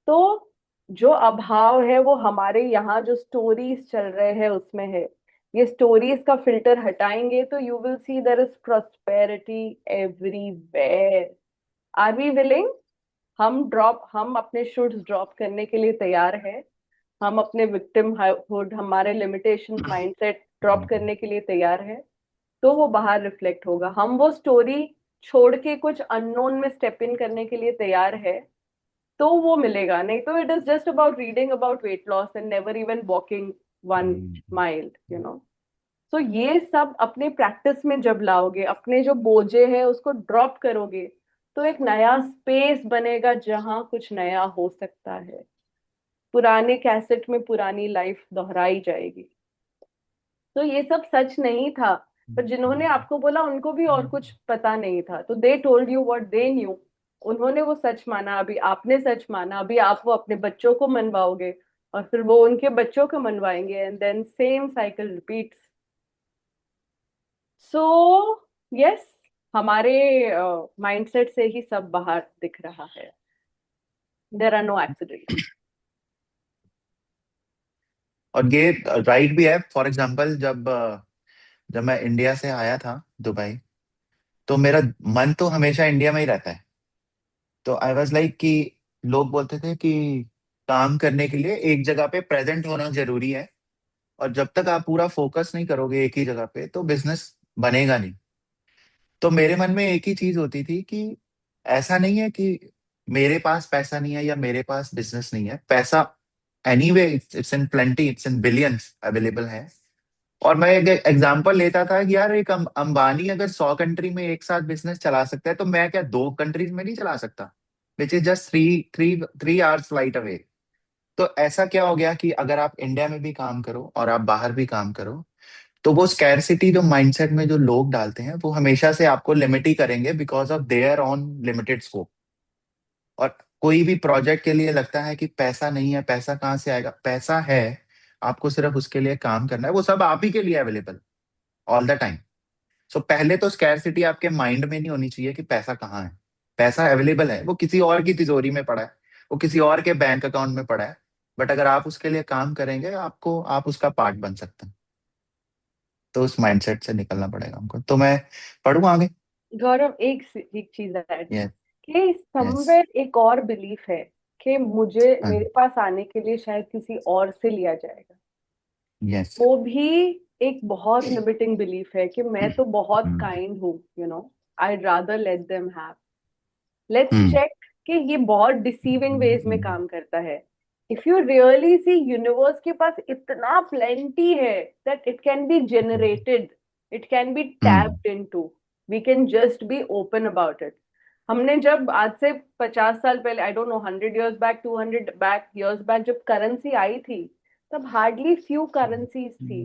तो जो अभाव है वो हमारे यहाँ जो स्टोरीज चल रहे हैं उसमें है. ये स्टोरीज का फिल्टर हटाएंगे तो you will see there is prosperity everywhere. Are we willing? हम अपने शुड्स ड्रॉप करने के लिए तैयार है. हम अपने विक्टिमहुड, हमारे लिमिटेशन माइंडसेट ड्रॉप करने के लिए तैयार है. तो वो बाहर रिफ्लेक्ट होगा. हम वो स्टोरी छोड़ के कुछ अननोन में स्टेप इन करने के लिए तैयार है, तो वो मिलेगा. नहीं तो it is just about reading about weight loss and never even walking 1 mile. तो ये सब अपने प्रैक्टिस में जब लाओगे, अपने जो बोझे हैं उसको ड्रॉप करोगे, तो एक नया स्पेस बनेगा जहां कुछ नया हो सकता है. पुराने कैसेट में पुरानी लाइफ दोहराई जाएगी. तो ये सब सच नहीं था, पर जिन्होंने आपको बोला उनको भी और कुछ पता नहीं था, तो they told you what they knew. उन्होंने वो सच माना, अभी आपने सच माना, अभी आप वो अपने बच्चों को मनवाओगे, और फिर वो उनके बच्चों को मनवाएंगे, and then same cycle repeats. So yes, हमारे माइंडसेट से ही सब बाहर दिख रहा है. There are no accidents. और ये राइट भी है. फॉर एग्जाम्पल, जब मैं इंडिया से आया था दुबई, तो मेरा मन तो हमेशा इंडिया में ही रहता है. तो आई वाज लाइक कि लोग बोलते थे कि काम करने के लिए एक जगह पे प्रेजेंट होना जरूरी है, और जब तक आप पूरा फोकस नहीं करोगे एक ही जगह पे तो बिजनेस बनेगा नहीं. तो मेरे मन में एक ही चीज होती थी कि ऐसा नहीं है कि मेरे पास पैसा नहीं है या मेरे पास बिजनेस नहीं है. पैसा anyway it's in plenty, it's in billions available है. और मैं एक एग्जांपल लेता था कि यार एक अंबानी अगर 100 कंट्री में एक साथ बिजनेस चला सकता है, तो मैं क्या 2 कंट्रीज में नहीं चला सकता, which is just three three 3 hours flight away. तो ऐसा क्या हो गया कि अगर आप इंडिया में भी काम करो और आप बाहर भी काम करो, तो वो स्कैरसिटी जो माइंडसेट में जो लोग डालते हैं वो हमेशा से आपको लिमिट ही करेंगे because of their on limited scope. और कोई भी प्रोजेक्ट के लिए लगता है कि पैसा नहीं है, पैसा कहाँ से आएगा. पैसा है, आपको सिर्फ उसके लिए काम करना है. वो सब आप ही के लिए अवेलेबल ऑल द टाइम. सो पहले तो स्कैरसिटी आपके माइंड में नहीं होनी चाहिए कि पैसा कहाँ है. पैसा अवेलेबल है, वो किसी और की तिजोरी में पड़ा है, वो किसी और के बैंक अकाउंट में पड़ा है. बट अगर आप उसके लिए काम करेंगे, आप उसका पार्ट बन सकते हैं. तो उस माइंडसेट से निकलना पड़ेगा हमको. तो मैं पढ़ूँ आगे. गौरव, एक चीज ऐड यस. कि यस. समवेयर एक और बिलीफ है कि मुझे हाँ. मेरे पास आने के लिए शायद किसी और से लिया जाएगा. यस. वो भी एक बहुत लिमिटिंग बिलीफ है कि मैं तो बहुत काइंड हूँ, I rather let them have. Let's Hmm. Check कि ये बहुत डिसीविंग वेज में काम करता है. If you really see, universe के पास इतना प्लेंटी है that it can be generated, it can be tapped into. We can just be open about it. हमने जब आज से 50 साल पहले, I don't know, 100 years back, 200 years back जब करेंसी आई थी, तब हार्डली फ्यू करेंसीज थी.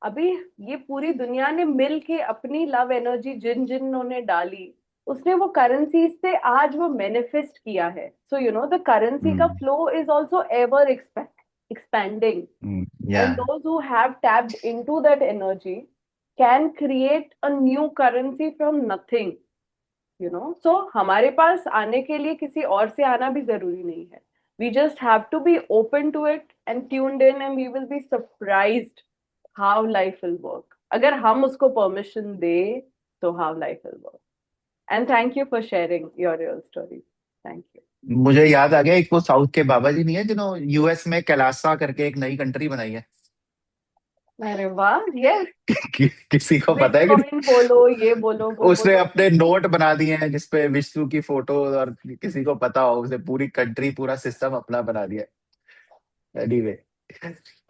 अभी ये पूरी दुनिया ने मिल के अपनी लव एनर्जी जिन जिन्होंने डाली, उसने वो करेंसी से आज वो मैनिफेस्ट किया है. So you know the currency का flow is also ever expanding, and Yeah. those who have tapped into that energy can create a new currency from nothing. So हमारे पास आने के लिए किसी और से आना भी जरूरी नहीं है. We just have to be open to it and tuned in, and we will be surprised how life will work. अगर हम उसको permission दे, तो how life will work. And thank you for sharing your real story. Thank you. मुझे याद आ गया, एक वो south के बाबा जी नहीं है जिन्होंने यूएस में कैलासा करके एक नई कंट्री बनाई है. अरे वाह, yes. किसी को पता है कि Bitcoin बोलो, ये बोलो, वो उसने बोलो. अपने नोट बना दिए हैं जिसपे विष्णु की फोटो, और किसी को पता हो, उसने पूरी कंट्री, पूरा सिस्टम अपना बना दिया. Anyway,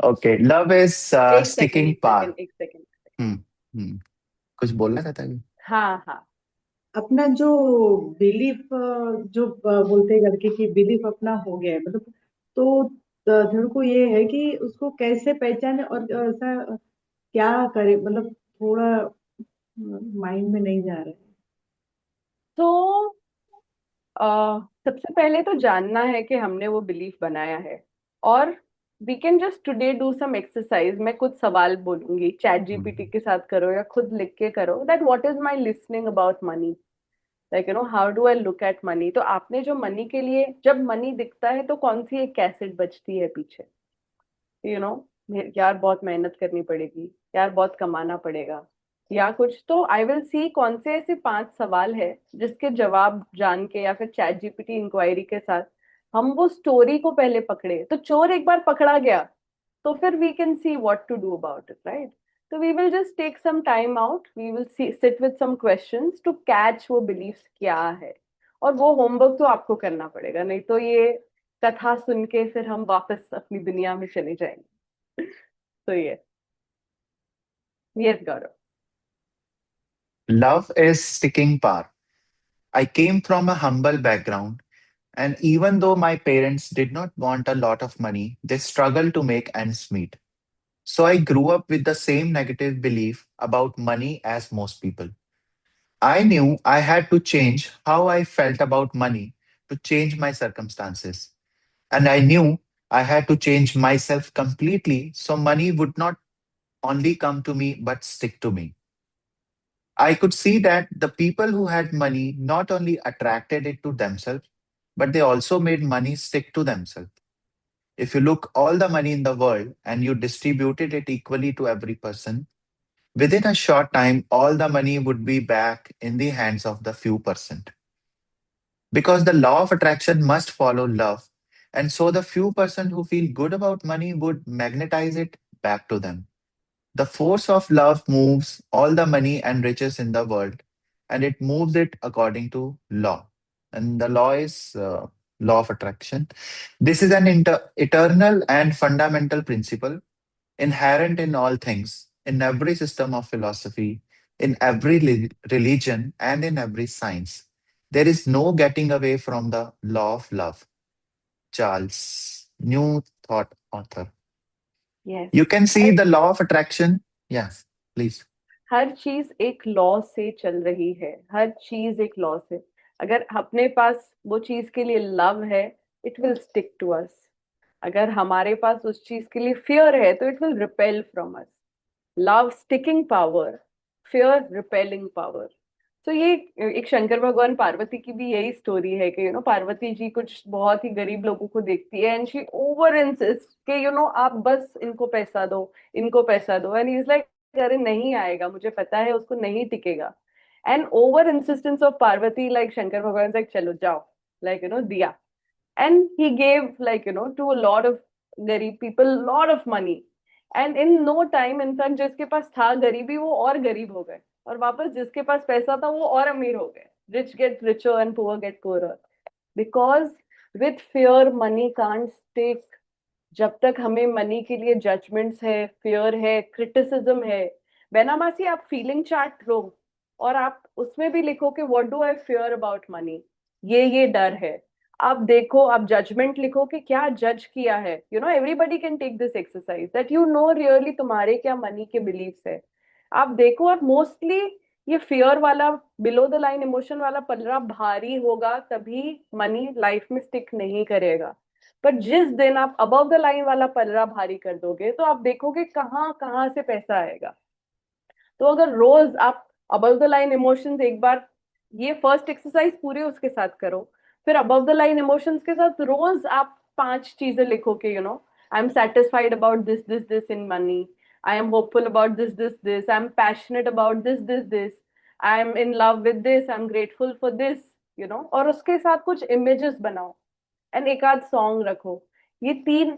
okay. लव इज एक स्टिकिंग सेकंड, पार. एक सेकंड. हम्म. कुछ बोलना चाहता है? हाँ हाँ. अपना जो बिलीफ, जो बोलते हैं लड़के की बिलीफ अपना हो गया है, मतलब तो धड़ को ये है कि उसको कैसे पहचाने और ऐसा क्या करे, मतलब थोड़ा माइंड में नहीं जा रहा है. तो सबसे पहले तो जानना है कि हमने वो बिलीफ बनाया है. और we can just today do some exercise. मैं कुछ सवाल बोलूंगी, चैट जीपीटी के साथ करो या खुद लिख के करो, that what is my listening about money, like how do I look at money. तो आपने जो मनी के लिए, जब मनी दिखता है तो कौन सी एक कैसेट बजती है पीछे? यू नो यार बहुत मेहनत करनी पड़ेगी, यार बहुत कमाना पड़ेगा, या कुछ. तो आई विल सी कौन से ऐसे 5 सवाल है जिसके जवाब जान के, या फिर चैट जीपीटी इंक्वायरी के साथ हम वो स्टोरी को पहले पकड़े. तो चोर एक बार पकड़ा गया, तो फिर we can see what to do about it, right? तो we will just take some time out, we will sit with some questions to catch वो बिलीफ्स क्या है. और वो होमवर्क तो आपको करना पड़ेगा, नहीं तो ये कथा सुन के फिर हम वापस अपनी दुनिया में चले जाएंगे. तो ये, yes Gaurav. Love is sticking power. I came from a humble background, and even though my parents did not want a lot of money, they struggled to make ends meet. So I grew up with the same negative belief about money as most people. I knew I had to change how I felt about money to change my circumstances. And I knew I had to change myself completely so money would not only come to me but stick to me. I could see that the people who had money not only attracted it to themselves, but they also made money stick to themselves. If you look all the money in the world and you distributed it equally to every person, within a short time, all the money would be back in the hands of the few percent. Because the law of attraction must follow love. And so the few percent who feel good about money would magnetize it back to them. The force of love moves all the money and riches in the world, and it moves it according to law. And the law is law of attraction. This is an eternal and fundamental principle inherent in all things, in every system of philosophy, in every religion, and in every science. There is no getting away from the law of love. Charles, New Thought author. Yes. You can see the law of attraction. Yes, please. हर चीज एक law से चल रही है, हर चीज एक law से. अगर अपने पास वो चीज के लिए लव है, it will stick to us. अगर हमारे पास उस चीज के लिए फियर है, तो it will repel from us. Love sticking power, fear repelling power. तो ये एक शंकर भगवान पार्वती की भी यही स्टोरी है कि पार्वती जी कुछ बहुत ही गरीब लोगों को देखती है, एंड शी ओवर इंसिस्ट कि आप बस इनको पैसा दो, इनको पैसा दो. एंड ही इज लाइक, अरे नहीं आएगा, मुझे पता है उसको नहीं टिकेगा. And over insistence of Parvati, like Shankar भगवान से चलो जाओ, लाइक दिया. And he gave, like to a lot of garib people lot of money. And in no time, in fact, जिसके पास था गरीबी, वो और गरीब हो गए, और वापस जिसके पास पैसा था वो और अमीर हो गए. rich get richer and poor get poorer. Because with fear, money can't stick. जब तक हमें मनी के लिए जजमेंट्स है, फियर है, क्रिटिसिज्म है, बेनामासी आप फीलिंग चार्ट लो और आप उसमें भी लिखो कि what do I fear about money, ये डर है। आप देखो, आप जजमेंट लिखो कि क्या जज किया है। Everybody can take this exercise that really तुम्हारे क्या मनी के बिलीव्स है। आप देखो, और मोस्टली ये फियर वाला, बिलो द लाइन इमोशन वाला पलड़ा भारी होगा, तभी मनी लाइफ में स्टिक नहीं करेगा। पर जिस दिन आप अबव द लाइन वाला पलड़ा भारी कर दोगे, तो आप देखोगे कहाँ कहाँ से पैसा आएगा। तो अगर रोज आप अबव द लाइन इमोशंस एक बार, ये फर्स्ट एक्सरसाइज पूरे उसके साथ करो, फिर अबव द लाइन इमोशंस के साथ रोज आप 5 चीजें लिखो कि I am satisfied about this this this in money, I am hopeful about this this this, I am passionate about this this this, I am in love with this, I am grateful for this. और उसके साथ कुछ images बनाओ and एक आध song रखो। ये तीन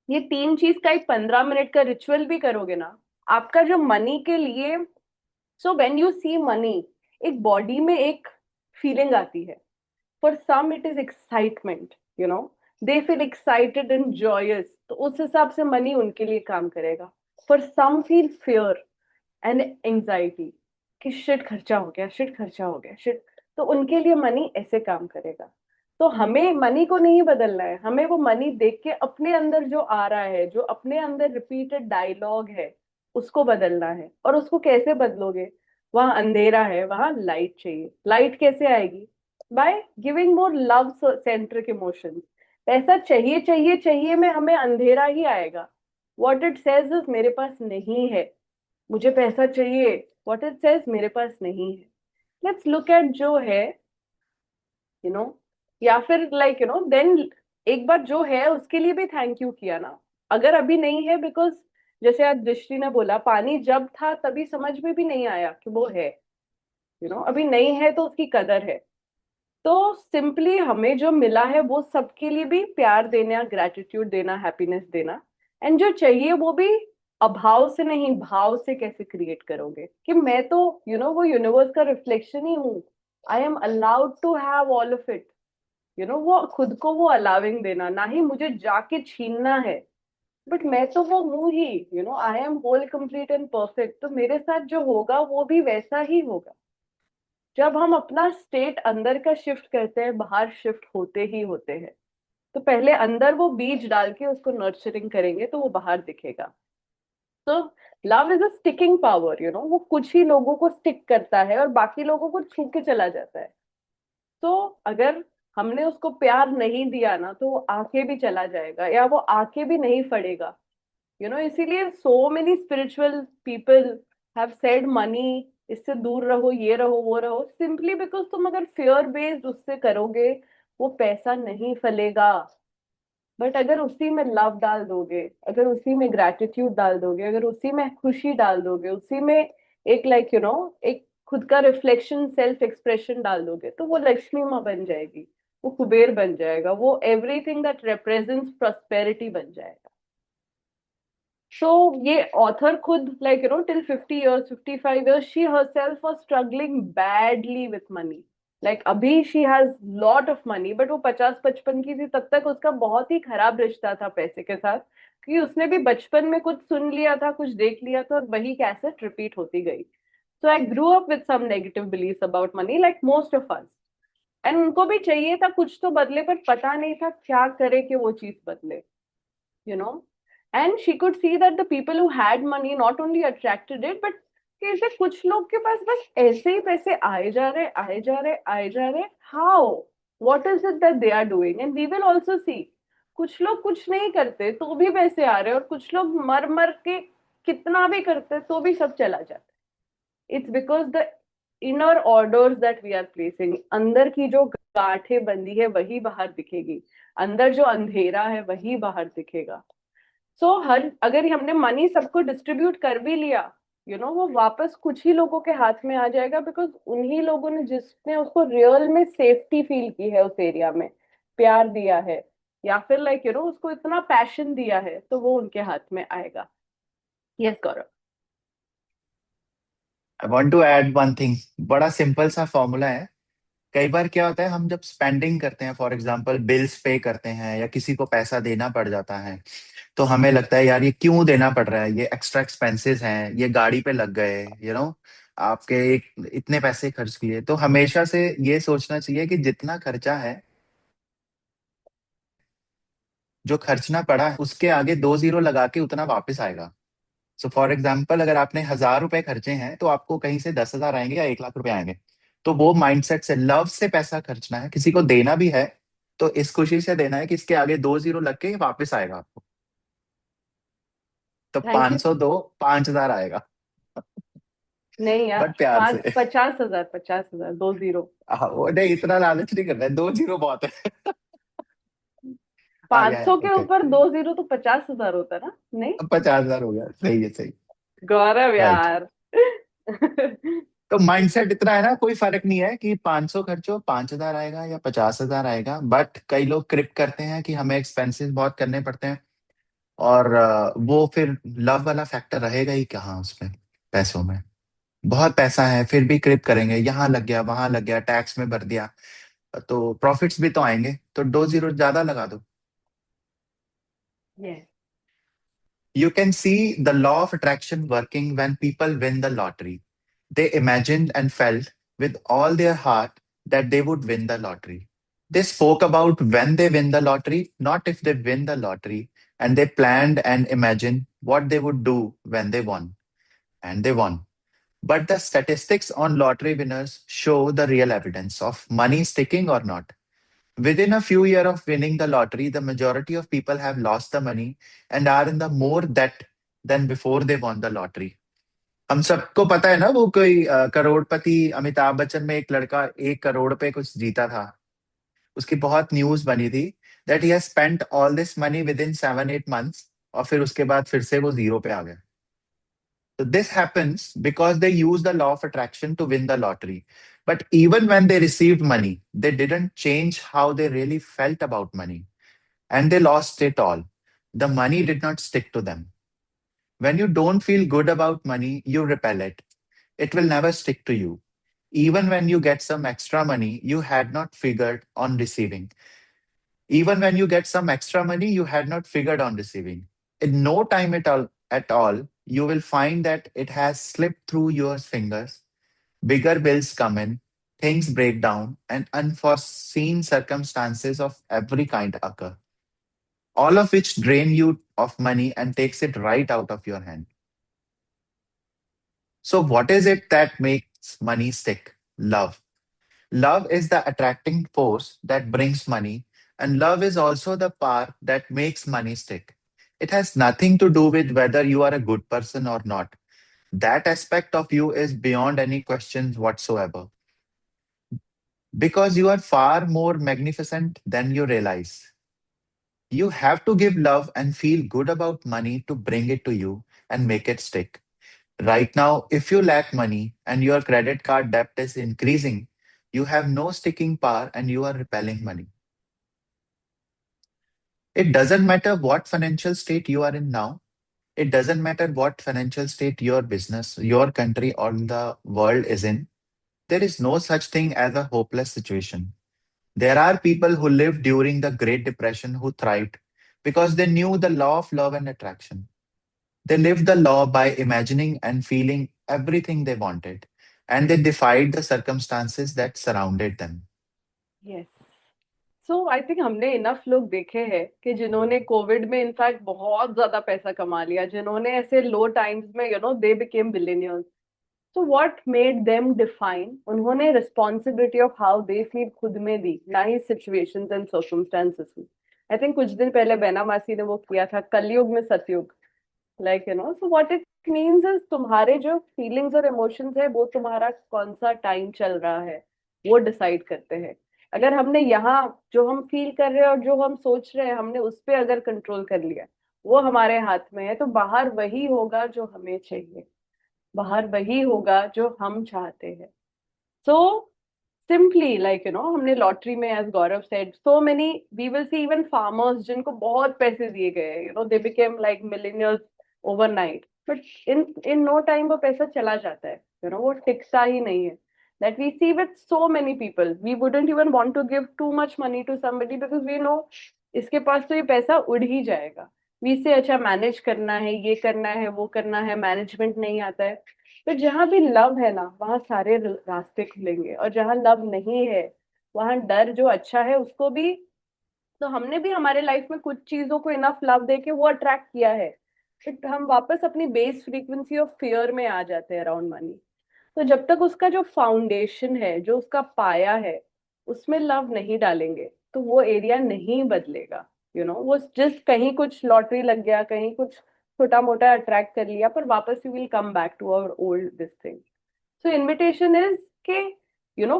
ये 3 चीज का एक 15 मिनट का रिचुअल भी करोगे ना, आपका जो मनी के लिए, so when you see money, एक बॉडी में एक फीलिंग आती है। For some it is excitement, they feel excited and joyous, तो उस हिसाब से मनी उनके लिए काम करेगा। For some feel fear and anxiety कि शिट खर्चा हो गया, शिट खर्चा हो गया, शिट, तो उनके लिए मनी ऐसे काम करेगा। तो हमें मनी को नहीं बदलना है, हमें वो मनी देख के अपने अंदर जो आ रहा है, जो अपने अंदर रिपीटेड डायलॉग है, उसको बदलना है। और उसको कैसे बदलोगे? वहां अंधेरा है, वहां लाइट चाहिए। लाइट कैसे आएगी? By giving more love centric emotions. पैसा चाहिए चाहिए चाहिए में हमें अंधेरा ही आएगा। व्हाट इट सेज इज मेरे पास नहीं है, मुझे पैसा चाहिए। व्हाट इट सेज मेरे पास नहीं है। लेट्स लुक एट जो है, यू नो या फिर लाइक देन एक बार जो है उसके लिए भी थैंक यू किया ना। अगर अभी नहीं है, बिकॉज जैसे आज दृष्टि ने बोला, पानी जब था तभी समझ में भी नहीं आया कि वो है, अभी नहीं है तो उसकी कदर है। तो सिंपली हमें जो मिला है वो सबके लिए भी प्यार देना, ग्रेटिट्यूड देना, हैप्पीनेस देना। एंड जो चाहिए वो भी अभाव से नहीं, भाव से कैसे क्रिएट करोगे कि मैं तो वो यूनिवर्स का रिफ्लेक्शन ही हूँ, I am allowed to have all of it. वो खुद को वो अलाउिंग देना, ना ही मुझे जाके छीनना है, बट मैं तो वो हूँ ही, I am whole complete and perfect. तो मेरे साथ जो होगा वो भी वैसा ही होगा। जब हम अपना स्टेट अंदर का शिफ्ट करते हैं, बाहर शिफ्ट होते ही होते हैं। तो पहले अंदर वो बीज डाल के उसको नर्चरिंग करेंगे तो वो बाहर दिखेगा। तो love is a sticking power, वो कुछ ही लोगों को स्टिक करता है और बाकी लोगों को छू के चला जाता है। तो अगर हमने उसको प्यार नहीं दिया ना, तो वो आके भी चला जाएगा या वो आके भी नहीं फड़ेगा। इसीलिए so many spiritual people have said money, इससे दूर रहो, ये रहो, वो रहो, सिंपली बिकॉज तुम अगर फियर बेस्ड उससे करोगे, वो पैसा नहीं फलेगा। बट अगर उसी में लव डाल दोगे, अगर उसी में ग्रेटिट्यूड डाल दोगे, अगर उसी में खुशी डाल दोगे, उसी में एक एक खुद का रिफ्लेक्शन, सेल्फ एक्सप्रेशन डाल दोगे, तो वो लक्ष्मी माँ बन जाएगी, वो कुबेर बन जाएगा, वो एवरीथिंग दैट रिप्रेजेंट्स प्रॉस्पेरिटी बन जाएगा। So ये author खुद till 50 years, 55 years, she herself was struggling badly with money. Like अभी she has lot of money, but वो 50-55 की थी तब तक उसका बहुत ही खराब रिश्ता था पैसे के साथ, क्योंकि उसने भी बचपन में कुछ सुन लिया था, कुछ देख लिया था, और वही कैसेट रिपीट होती गई। So I grew up with some negative beliefs about money, like most of us. And उनको भी चाहिए था कुछ तो बदले, पर पता नहीं था क्या करे कि वो चीज बदले, you know. And she could see that the people who had money not only attracted it, but कि ऐसे कुछ लोग के पास बस ऐसे ही पैसे आए जा रहे, आए जा रहे, आए जा रहे। How, what is it that they are doing? And we will also see, कुछ लोग कुछ नहीं करते तो भी पैसे आ रहे, और कुछ लोग मर मर के कितना भी करते तो भी सब चला जाता। It's because the inner orders that we are placing, अंदर की जो गांठें बंदी है वही बाहर दिखेगी, अंदर जो अंधेरा है वही बाहर दिखेगा। हर अगर हमने मनी सबको डिस्ट्रीब्यूट कर भी लिया, वो वापस कुछ ही लोगों के हाथ में आ जाएगा, बिकॉज उन्हीं लोगों ने जिसने उसको रियल में सेफ्टी फील की है, उस एरिया में प्यार दिया है, या फिर उसको इतना पैशन दिया है, तो वो उनके हाथ में आएगा। Yes Gaurav. I want to add one thing. बड़ा सिंपल सा फॉर्मूला है। कई बार क्या होता है, हम जब स्पेंडिंग करते हैं, फॉर एग्जांपल बिल्स पे करते हैं या किसी को पैसा देना पड़ जाता है, तो हमें लगता है यार ये क्यों देना पड़ रहा है, ये एक्स्ट्रा एक्सपेंसेस हैं, ये गाड़ी पे लग गए, आपके इतने पैसे खर्च किए। तो हमेशा से ये सोचना चाहिए कि जितना खर्चा है, जो खर्चना पड़ा है, उसके आगे 2 जीरो लगा के उतना वापस आएगा। सो फॉर एग्जाम्पल, अगर आपने 1,000 रुपए खर्चे हैं तो आपको कहीं से 10,000 आएंगे या 1 लाख रुपए आएंगे। तो वो माइंडसेट से, लव से पैसा खर्चना है, किसी को देना भी है तो इस खुशी से देना है कि इसके आगे 2 जीरो लग के वापस आएगा आपको। तो थैंक यू। 500 दो, 5,000 आएगा। नहीं यार, बट प्यार पाँच से। 50,000, 50,000, 2 0। वो नहीं, इतना लालच नहीं करना है, 2 जीरो बहुत है। आ पाँच गया है, सौ के ओके। ऊपर 2 0 तो 50,000 होता ना, नहीं? 50,000 हो गया, सही है, सही। गौरव राइट। यार। तो माइंडसेट इतना है ना, कोई फर्क नहीं है कि 500 खर्चो, 5,000 आएगा या 50,000 आएगा। बट कई लोग क्रिप करते हैं कि हमें एक्सपेंसेस बहुत करने पड़ते हैं, और वो फिर लव वाला फैक्टर रहेगा ही कहाँ उसमें, पैसों में। बहुत पैसा है फिर भी क्रिप करेंगे, यहाँ लग गया, वहां लग गया, टैक्स में भर दिया, तो प्रॉफिट्स भी तो आएंगे, तो 2 जीरो ज्यादा लगा दो। Yes. You can see the law of attraction working when people win the lottery. They imagined and felt with all their heart that they would win the lottery. They spoke about when they win the lottery, not if they win the lottery, and they planned and imagined what they would do when they won. And they won. But the statistics on lottery winners show the real evidence of money sticking or not. Within a few years of winning the lottery, the majority of people have lost the money and are in the more debt than before they won the lottery. हम सबको पता है ना, वो कोई करोड़पति अमिताभ बच्चन में एक लड़का 1 करोड़ पे कुछ जीता था। उसकी बहुत न्यूज बनी थी that he has spent all this money with in 7-8 months, और फिर उसके बाद फिर से वो जीरो पे आ गया। So this happens because they use the law of attraction to win the lottery. But even when they received money, they didn't change how they really felt about money, and they lost it all. The money did not stick to them. When you don't feel good about money, you repel it. It will never stick to you. Even when you get some extra money you had not figured on receiving. Even when you get some extra money you had not figured on receiving. In no time at all, you will find that it has slipped through your fingers. Bigger bills come in, things break down, and unforeseen circumstances of every kind occur, all of which drain you of money and takes it right out of your hand. So, what is it that makes money stick? Love. Love is the attracting force that brings money, and love is also the power that makes money stick. It has nothing to do with whether you are a good person or not. That aspect of you is beyond any questions whatsoever, because you are far more magnificent than you realize. You have to give love and feel good about money to bring it to you and make it stick. Right now, if you lack money and your credit card debt is increasing, you have no sticking power and you are repelling money. It doesn't matter what financial state you are in now. It doesn't matter what financial state your business, your country, or the world is in. There is no such thing as a hopeless situation. There are people who lived during the Great Depression who thrived because they knew the law of love and attraction. They lived the law by imagining and feeling everything they wanted, and they defied the circumstances that surrounded them. Yes. So I think हमने enough लोग देखे हैं कि जिन्होंने Covid में in fact बहुत ज्यादा पैसा कमा लिया, जिन्होंने ऐसे लो टाइम्स में they became billionaires. So what made them define, उन्होंने responsibility of how they feel खुद में दी, ना ही सिचुएशंस एंड सर्कमस्टेंसेस में। आई थिंक कुछ दिन पहले बैना मासी ने वो किया था, कलयुग में सतयुग। So what it means is तुम्हारे जो फीलिंग्स और इमोशंस है वो तुम्हारा कौन सा टाइम चल रहा है वो डिसाइड करते हैं। अगर हमने यहाँ जो हम फील कर रहे हैं और जो हम सोच रहे हैं हमने उस पे अगर कंट्रोल कर लिया, वो हमारे हाथ में है, तो बाहर वही होगा जो हमें चाहिए, बाहर वही होगा जो हम चाहते हैं। सो सिंपली हमने लॉटरी में, as Gaurav said, so many we will see even farmers जिनको बहुत पैसे दिए गए, they became like millionaires overnight, but in in no time वो पैसा चला जाता है, वो टिकता ही नहीं है. That we see with so many people. We wouldn't even want to give too much money to somebody because we know इसके पास तो ये पैसा उड़ ही जाएगा. वी से अच्छा मैनेज करना है, ये करना है, वो करना है, मैनेजमेंट नहीं आता है. तो जहां भी लव है ना, वहां सारे रास्ते खुलेंगे. और जहां लव नहीं है, वहां डर जो अच्छा है उसको भी. तो हमने भी हमारे लाइफ में कुछ चीजों को इनफ लव दे के वो अट्रैक्ट किया है, बट हम वापस अपनी बेस फ्रीक्वेंसी ऑफ फियर में आ जाते हैं अराउंड मनी. तो जब तक उसका जो फाउंडेशन है, जो उसका पाया है, उसमें लव नहीं डालेंगे, तो वो एरिया नहीं बदलेगा. वो जस्ट कहीं कुछ लॉटरी लग गया, कहीं कुछ छोटा मोटा अट्रैक्ट कर लिया, पर वापस you will come back to our old this thing. So invitation is के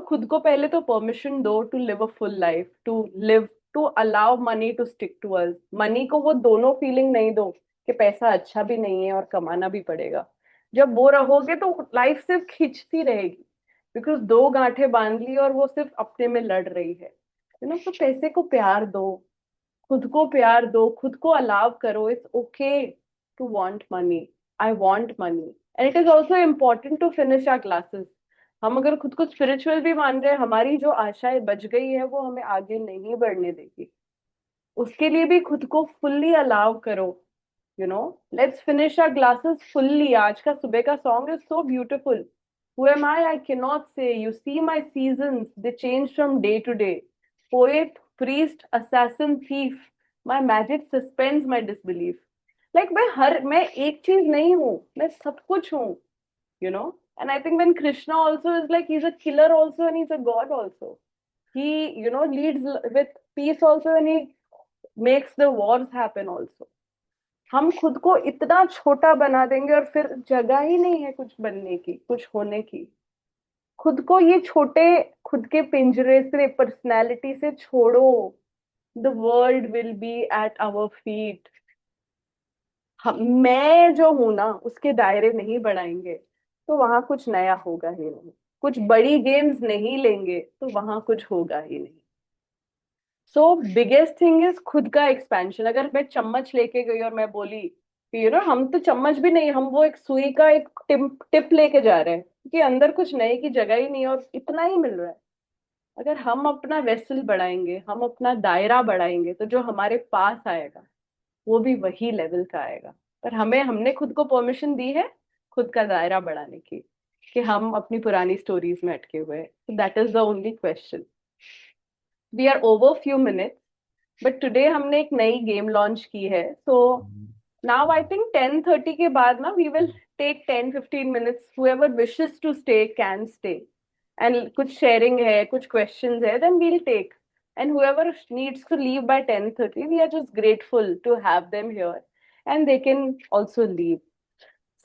खुद को पहले तो परमिशन दो to live a full life, to allow money to stick to us. Money को वो दोनों फीलिंग नहीं दो कि पैसा अच्छा भी नहीं है और कमाना भी पड़ेगा. जब वो रहोगे तो लाइफ सिर्फ खिंचती रहेगी, बिकॉज दो गांठें बांध ली और वो सिर्फ अपने में लड़ रही है. तो पैसे को प्यार दो, खुद को प्यार दो, खुद को अलाव करो. It's okay to want money. I want money. And it is also important to finish our classes. हम अगर खुद को स्पिरिचुअल भी मान रहे हैं, हमारी जो आशाएं बच गई है वो हमें आगे नहीं बढ़ने देगी. उसके लिए भी खुद को फुल्ली अलाव करो. Let's finish our glasses fully. आज का सुबह का song is so beautiful. Who am I? I cannot say. You see my seasons, they change from day to day. Poet, priest, assassin, thief. My magic suspends my disbelief. Like मैं एक चीज नहीं हूँ, मैं सब कुछ हूँ. And I think when Krishna also is like, he's a killer also and he's a god also. He, leads with peace also and he makes the wars happen also. हम खुद को इतना छोटा बना देंगे और फिर जगह ही नहीं है कुछ बनने की, कुछ होने की. खुद को ये छोटे, खुद के पिंजरे से, पर्सनैलिटी से छोड़ो. The world will be at our feet. मैं जो हूं ना, उसके दायरे नहीं बढ़ाएंगे तो वहां कुछ नया होगा ही नहीं. कुछ बड़ी गेम्स नहीं लेंगे तो वहां कुछ होगा ही नहीं. सो बिगेस्ट थिंग इज खुद का एक्सपेंशन. अगर मैं चम्मच लेके गई और मैं बोली कि हम तो चम्मच भी नहीं, हम वो एक सुई का एक टिप लेके जा रहे हैं, क्योंकि अंदर कुछ नए की जगह ही नहीं है और इतना ही मिल रहा है. अगर हम अपना वेसल बढ़ाएंगे, हम अपना दायरा बढ़ाएंगे, तो जो हमारे पास आएगा वो भी वही लेवल का आएगा. पर हमने खुद को परमिशन दी है खुद का दायरा बढ़ाने की, कि हम अपनी पुरानी स्टोरीज में अटके हुए हैं. That is the only question. We are over few minutes, but today हमने एक नई गेम लॉन्च की है. सो नाउ आई थिंक 10:30 के बाद ना we will take 10-15 minutes. whoever wishes to stay can stay. And कुछ शेयरिंग है, कुछ क्वेश्चंस है, then we'll take. And whoever needs to leave by 10:30, we are just grateful to have them here, and they can also leave.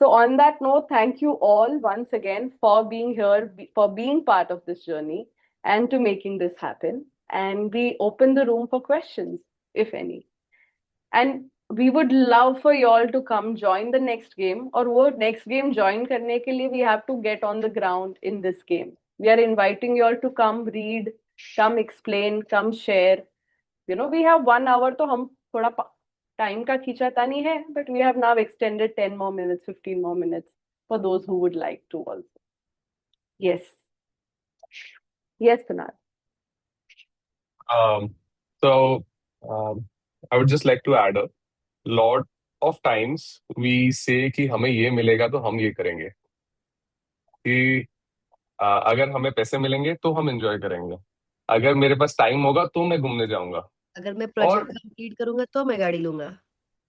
So on that note, thank you all once again for being here, for being part of this journey, and to making this happen. And we open the room for questions, if any. And we would love for you all to come join the next game. और वो next game join करने के लिए we have to get on the ground in this game. We are inviting you all to come read, come explain, come share. We have 1 hour, तो हम थोड़ा time का खींचातानी है, but we have now extended 10 more minutes, 15 more minutes for those who would like to also. Yes. Yes, Kunal. So I would just like to add a lot of times we say कि हमें ये मिलेगा तो हम ये करेंगे, कि अगर हमें पैसे मिलेंगे तो हम एंजॉय करेंगे, अगर मेरे पास टाइम होगा तो मैं घूमने जाऊंगा. अगर मैं और प्रोजेक्ट कंप्लीट करूंगा तो मैं गाड़ी लूंगा.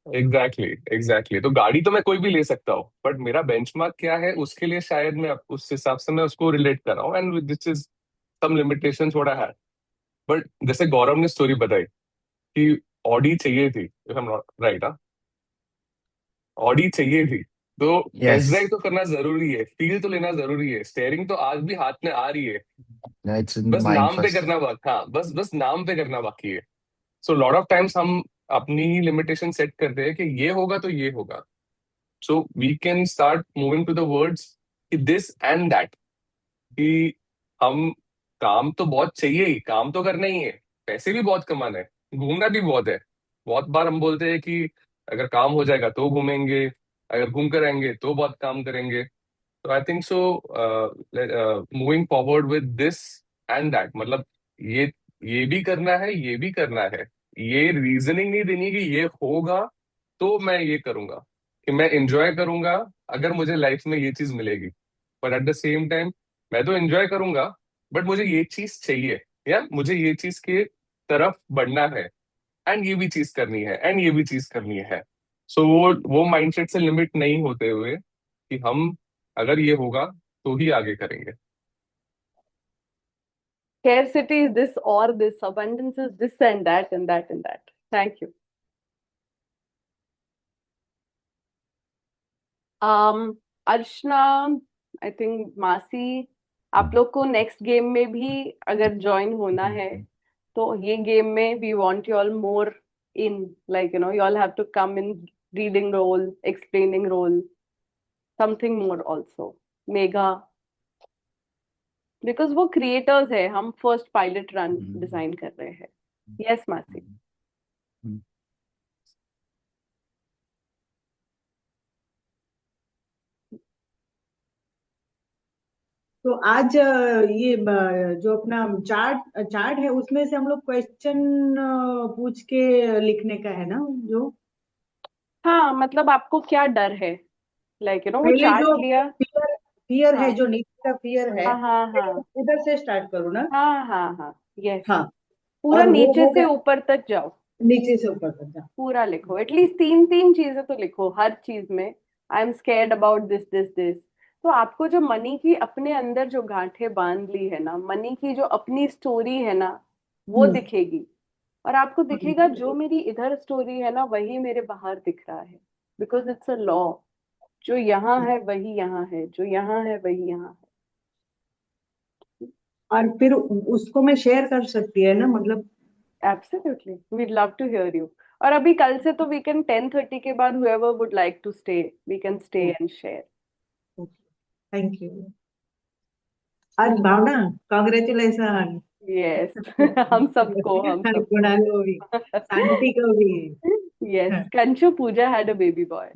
एग्जैक्टली. तो गाड़ी तो मैं कोई भी ले सकता हूँ, बट मेरा बेंचमार्क क्या है उसके लिए शायद मैं उस हिसाब से मैं उसको रिलेट कर रहा हूँ. And this is some limitations what I have. But जैसे गौरव ने स्टोरी बताई कि ऑडी चाहिए थी, if I am not right, Audi चाहिए थी, तो टेस्ट Yes. ड्राइव तो करना जरूरी है, फील तो लेना जरूरी है, स्टेयरिंग तो आज भी हाथ में आ रही है, No, it's in the बस mind नाम पे first. करना बाकी. हाँ, बस नाम पे करना बाकी है. सो लॉट ऑफ टाइम्स हम अपनी लिमिटेशन सेट करते हैं कि ये होगा तो ये होगा. So we can start moving to the words कि दिस एंड दैट, कि हम काम तो बहुत चाहिए ही, काम तो करना ही है, पैसे भी बहुत कमाना है, घूमना भी बहुत है. बहुत बार हम बोलते हैं कि अगर काम हो जाएगा तो घूमेंगे, अगर घूम कर आएंगे तो बहुत काम करेंगे. तो I think so moving forward with this and that, मतलब ये ये भी करना है, ये भी करना है. ये रीजनिंग नहीं देनी है कि ये होगा तो मैं ये करूंगा, कि मैं एंजॉय करूंगा अगर मुझे लाइफ में ये चीज मिलेगी. But at the same time मैं तो एंजॉय करूंगा, बट मुझे ये चीज चाहिए, या मुझे ये चीज के तरफ बढ़ना है, एंड ये भी चीज करनी है, एंड ये भी चीज करनी है. सो वो माइंडसेट से लिमिट नहीं होते हुए कि हम अगर ये होगा तो ही आगे करेंगे. Scarcity is this or this, abundance is this and that and that and that. Thank you. Archana, I think मासी, आप लोग को नेक्स्ट गेम में भी अगर ज्वाइन होना है तो ये गेम में we want you all more in, like you all have to come in reading role, explaining role, something more also. Mega, because वो क्रिएटर्स है, हम फर्स्ट पायलट रन डिजाइन कर रहे हैं. यस मासी. तो आज ये जो अपना चार्ट चार्ट है उसमें से हम लोग क्वेश्चन पूछ के लिखने का है ना, जो हाँ, मतलब आपको क्या डर है, लाइक वो पहले चार्ट जो लिया. फियर है, हाँ जो नीचे का फियर है, हाँ हाँ हाँ उधर से स्टार्ट करूँ ना. हाँ हाँ हाँ. यस, हाँ, पूरा और वो नीचे हो से गया, ऊपर तक जाओ, नीचे से ऊपर तक जा. पूरा लिखो. एटलीस्ट तीन तीन चीजें तो लिखो हर चीज में. I am scared about this this this. तो आपको जो मनी की अपने अंदर जो गांठें बांध ली है ना, मनी की जो अपनी स्टोरी है ना, वो हम्म. दिखेगी. और आपको दिखेगा जो मेरी इधर स्टोरी है ना, वही मेरे बाहर दिख रहा है. Because it's a law. जो यहाँ है वही यहाँ है, जो यहाँ है वही यहाँ और फिर उसको मैं शेयर कर सकती है ना, मतलब. है. Absolutely, we love to hear you. और अभी कल से तो वी कैन 10:30 के बाद whoever would like to stay, we can stay and share. Thank you. आज भावना, कॉन्ग्रेचुलेशन. Yes. हम सबको, हम सबको. कुणाल को भी, शांति को भी. Yes, Kanchu Pooja had a baby boy.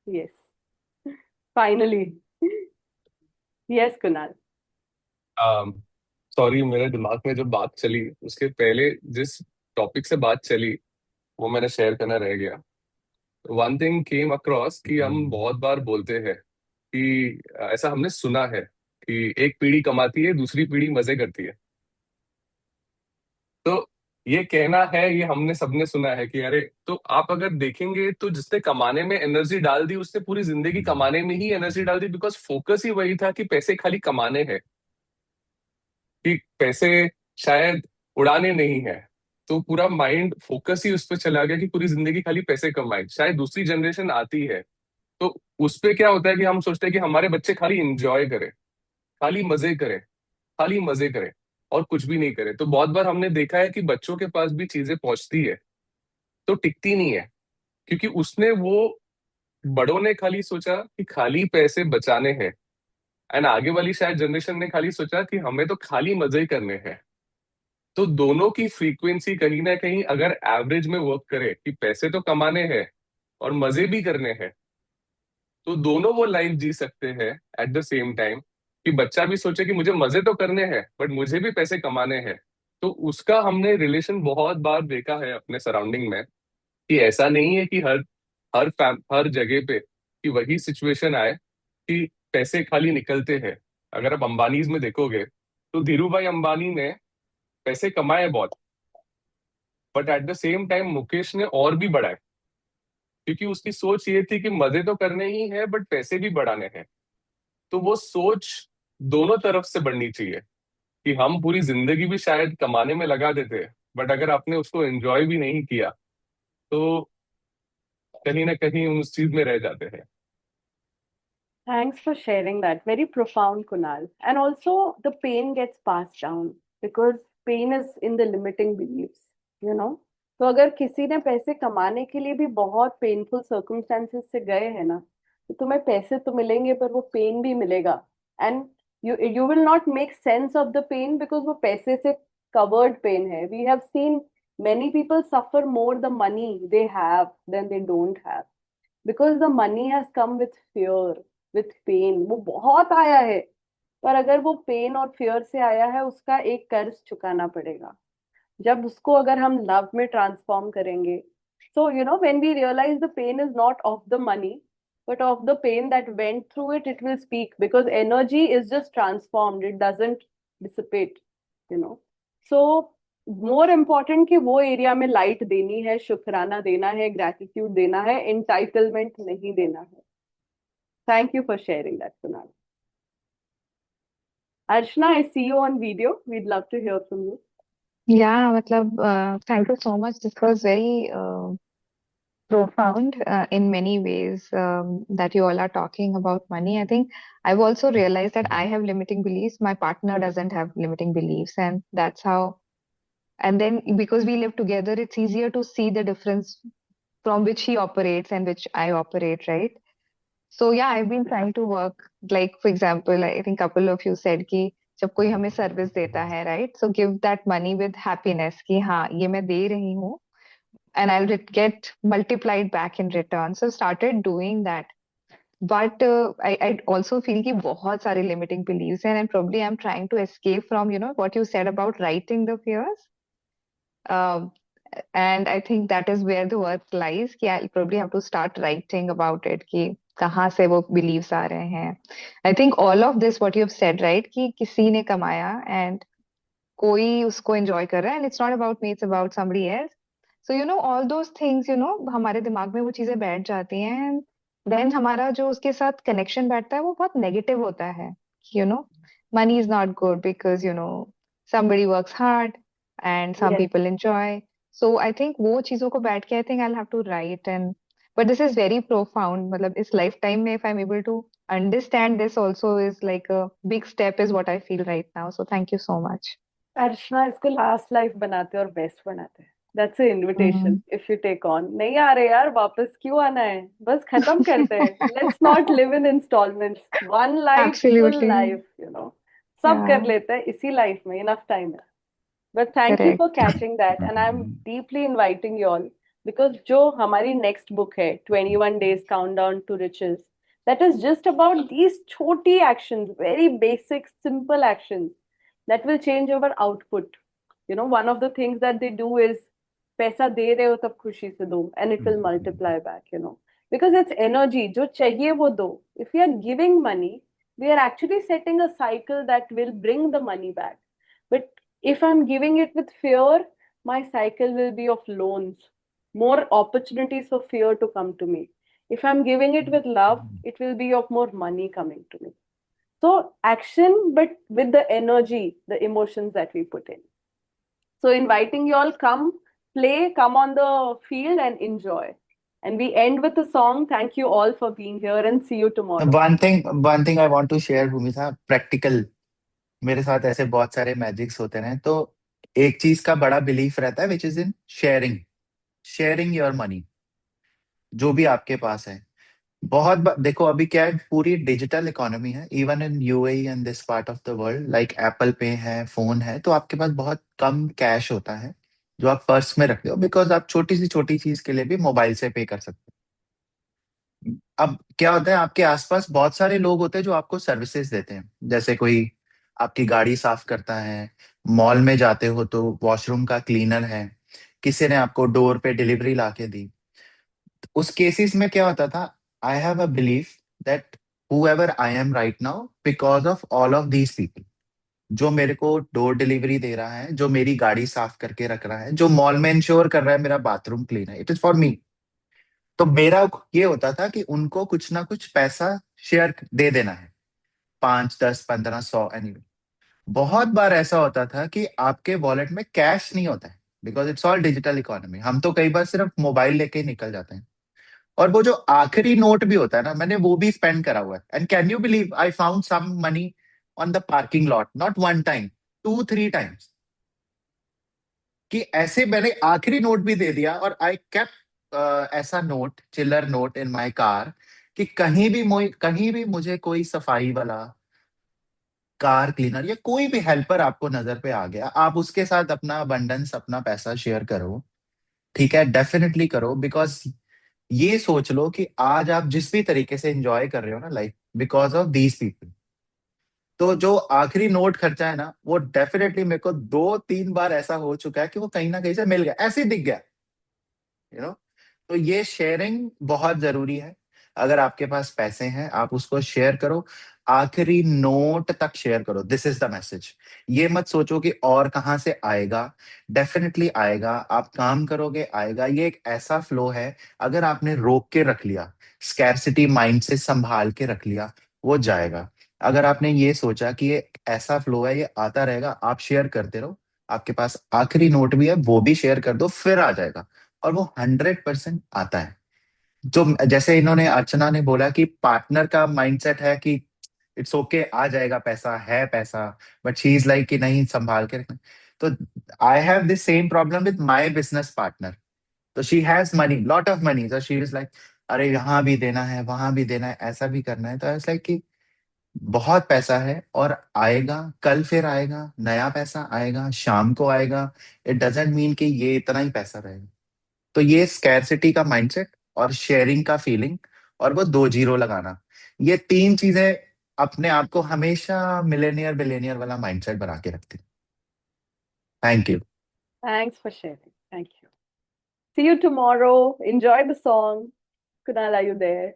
Yes, finally. Yes, Kunal. Sorry, मेरे दिमाग में जो बात चली उसके पहले जिस टॉपिक से बात चली वो मैंने शेयर करना रह गया. वन थिंग केम अक्रॉस कि हम बहुत बार बोलते हैं कि ऐसा हमने सुना है कि एक पीढ़ी कमाती है, दूसरी पीढ़ी मजे करती है. तो ये कहना है, ये हमने सबने सुना है कि अरे, तो आप अगर देखेंगे तो जिसने कमाने में एनर्जी डाल दी उसने पूरी जिंदगी कमाने में ही एनर्जी डाल दी, बिकॉज फोकस ही वही था कि पैसे खाली कमाने हैं, कि पैसे शायद उड़ाने नहीं है. तो पूरा माइंड फोकस ही उस पर चला गया कि पूरी जिंदगी खाली पैसे कमाए. शायद दूसरी जनरेशन आती है तो उस पे क्या होता है कि हम सोचते हैं कि हमारे बच्चे खाली इंजॉय करें, खाली मजे करें, खाली मजे करें, और कुछ भी नहीं करें. तो बहुत बार हमने देखा है कि बच्चों के पास भी चीजें पहुंचती है तो टिकती नहीं है, क्योंकि उसने वो बड़ों ने खाली सोचा कि खाली पैसे बचाने हैं, एंड आगे वाली शायद जनरेशन ने खाली सोचा कि हमें तो खाली मजे ही करने हैं. तो दोनों की फ्रीक्वेंसी कहीं ना कहीं अगर एवरेज में वर्क करे कि पैसे तो कमाने हैं और मजे भी करने हैं, तो दोनों वो लाइफ जी सकते हैं एट द सेम टाइम. कि बच्चा भी सोचे कि मुझे मजे तो करने हैं बट मुझे भी पैसे कमाने हैं. तो उसका हमने रिलेशन बहुत बार देखा है अपने सराउंडिंग में, कि ऐसा नहीं है कि हर जगह पे कि वही सिचुएशन आए कि पैसे खाली निकलते हैं. अगर आप अंबानीज में देखोगे तो धीरू भाई अंबानी ने पैसे कमाए बहुत, but at the same time Mukesh ने और भी बढ़ाए, क्योंकि उसकी सोच ये थी कि मजे तो करने ही है बट पैसे भी बढ़ाने हैं. तो वो सोच दोनों तरफ से बढ़नी चाहिए, कि हम पूरी जिंदगी भी शायद कमाने में लगा देते हैं, बट अगर आपने उसको एंजॉय भी नहीं किया तो कहीं ना कहीं हम उस चीज में रह जाते हैं. Thanks for sharing that. Very profound, Kunal. And also, the pain gets passed down because pain is in the limiting beliefs, you know. तो अगर किसी ने पैसे कमाने के लिए भी बहुत पेनफुल सर्कमस्टेंसेस से गए हैं ना, तो तुम्हें पैसे तो मिलेंगे पर वो पेन भी मिलेगा. And you will not make sense of the pain because वो पैसे से covered pain है. We have seen many people suffer more the money they have than they don't have. Because the money has come with fear, with pain. वो बहुत आया है, पर अगर वो पेन और फियर से आया है, उसका एक कर्ज चुकाना पड़ेगा। जब उसको अगर हम लव में ट्रांसफॉर्म करेंगे, so you know when we realise the pain is not of the money but of the pain that went through it, it will speak, because energy is just transformed, it doesn't dissipate, you know. So more important कि वो area में light देनी है, शुक्राना देना है, gratitude देना है, एंटाइटलमेंट नहीं देना है। Thank you for sharing that, Kunal. Archana, I see you on video, we'd love to hear from you. Yeah, matlab, thank you so much. This was very profound in many ways that you all are talking about money. I think I've also realized that I have limiting beliefs. My partner doesn't have limiting beliefs, and that's how. And then because we live together, it's easier to see the difference from which he operates and which I operate, right? So yeah, I've been trying to work. Like for example, I think couple of you said कि जब कोई हमें service देता है, right? So give that money with happiness कि हाँ ये मैं दे रही हूँ, and get multiplied back in return. So started doing that. But I also feel कि बहुत सारे limiting beliefs हैं, and probably I'm trying to escape from, you know, what you said about writing the fears. Um, and I think that is where the work lies कि I'll probably have to start writing about it कि कहाँ से वो beliefs आ रहे हैं. I think all of this what you've said, right, कि किसी ने कमाया and कोई उसको enjoy कर रहा है, and it's not about me, it's about somebody else. So you know all those things, you know, हमारे दिमाग में वो चीजें बैठ जाती हैं, and then हमारा जो उसके साथ connection बैठता है वो बहुत negative होता है. You know, money is not good because you know somebody works hard and some Yes. people enjoy. So I think वो चीजों को बैठ के I think I'll have to write, and but this is very profound. मतलब इस lifetime में if I'm able to understand this also is like a big step is what I feel right now. So thank you so much. अर्चना, इसको last life बनाते और best बनाते हैं। That's a invitation Mm. If you take on. नहीं आ रहे यार, वापस क्यों आना है, बस खत्म करते हैं। Let's not live in instalments, one life, full Absolutely. Life, you know. सब कर Yeah, लेते हैं इसी लाइफ में, इनफ टाइम है। But thank you for correct. Catching that, and I am deeply inviting you all, because जो हमारी next book है 21 days countdown to riches, that is just about these छोटी actions, very basic simple actions that will change our output. You know, one of the things that they do is पैसा दे रहे हो तब खुशी से दो, and it will multiply back, you know, because it's energy, जो चाहिए वो दो. If we are giving money, we are actually setting a cycle that will bring the money back. But if I'm giving it with fear, my cycle will be of loans, more opportunities for fear to come to me. If I'm giving it with love, it will be of more money coming to me. So action, but with the energy, the emotions that we put in. So inviting you all, come play, come on the field and enjoy. And we end with a song. Thank you all for being here, and see you tomorrow. one thing I want to share, भूमिका, practical मेरे साथ ऐसे बहुत सारे magics होते हैं। तो एक चीज का बड़ा बिलीफ रहता है which is in sharing your money, जो भी आपके पास है। देखो अभी क्या है, पूरी डिजिटल इकोनॉमी है, even in UAE and this part of the world, like Apple पे है, फोन है, तो आपके पास बहुत कम कैश होता है जो आप पर्स में रखते हो, बिकॉज आप छोटी सी छोटी चीज के लिए भी मोबाइल से पे कर सकते हो। अब क्या होता है, आपके आसपास बहुत सारे लोग होते हैं जो आपको सर्विसेज देते हैं, जैसे कोई आपकी गाड़ी साफ करता है, मॉल में जाते हो तो वॉशरूम का क्लीनर है, किसी ने आपको डोर पे डिलीवरी ला के दी। उस केसेस में क्या होता था, I have a belief that whoever I am right now because of all of these people, जो मेरे को डोर डिलीवरी दे रहा है, जो मेरी गाड़ी साफ करके रख रहा है, जो मॉल में इंश्योर कर रहा है मेरा बाथरूम क्लीन है, इट इज फॉर मी। तो मेरा ये होता था कि उनको कुछ ना कुछ पैसा शेयर दे देना है, 5, 10, 15, 100 एनी। बहुत बार ऐसा होता था कि आपके वॉलेट में कैश नहीं होता है, because it's all digital economy. हम तो कई बार सिर्फ मोबाइल लेके ही निकल जाते हैं, और वो जो आखिरी नोट भी होता है ना, मैंने वो भी स्पेंड करा हुआ है। And can you believe I found some money on the parking lot, not one time, 2, 3 times, कि ऐसे मैंने आखिरी नोट भी दे दिया। और आई केप्ट ऐसा नोट, चिल्लर नोट इन माय कार, कि कहीं भी मुझे कोई सफाई वाला, कार क्लीनर या कोई भी हेल्पर आपको नजर पे आ गया, आप उसके साथ अपना अबंडेंस, अपना पैसा शेयर करो, ठीक है, डेफिनेटली करो, बिकॉज ये सोच लो कि आज आप जिस भी तरीके से एंजॉय कर रहे हो ना life, because of these people. तो जो आखिरी नोट खर्चा है ना, वो डेफिनेटली मेरे को 2-3 बार ऐसा हो चुका है कि वो कहीं ना कहीं से मिल गया, ऐसे ही दिख गया, यू नो। तो ये शेयरिंग बहुत जरूरी है। अगर आपके पास पैसे हैं, आप उसको शेयर करो, आखिरी नोट तक शेयर करो। This is the message. ये मत सोचो कि और कहाँ से आएगा, डेफिनेटली आएगा। आप काम करोगे, आएगा। ये एक ऐसा फ्लो है, अगर आपने रोक के रख लिया, स्कैरसिटी माइंड से संभाल के रख लिया, वो जाएगा। अगर आपने ये सोचा कि ये ऐसा फ्लो है, ये आता रहेगा, आप शेयर करते रहो, आपके पास आखिरी नोट भी है, वो भी शेयर कर दो, फिर आ जाएगा। और वो 100% आता है। जो जैसे इन्होंने, अर्चना ने बोला कि पार्टनर का माइंडसेट है कि इट्स ओके, आ जाएगा पैसा, है पैसा, बट शी इज लाइक कि नहीं, संभाल के रखना। तो I have this same problem with my business partner. तो she has money, lot of money, तो शी इज लाइक, अरे यहाँ भी देना है, वहां भी देना है, ऐसा भी करना है। तो आई लाइक कि बहुत पैसा है और आएगा, कल फिर आएगा, नया पैसा आएगा, शाम को आएगा। इट डजेंट मीन कि ये इतना ही पैसा रहेगा। तो ये स्कैरसिटी का माइंडसेट और शेयरिंग का फीलिंग और वो 2 जीरो लगाना, ये 3 चीजें अपने आप को हमेशा मिलेनियर बिलेनियर वाला माइंडसेट बना के रखती। Thank you. Thanks for sharing. Thank you. See you tomorrow. Enjoy the song. Kunal, are you there?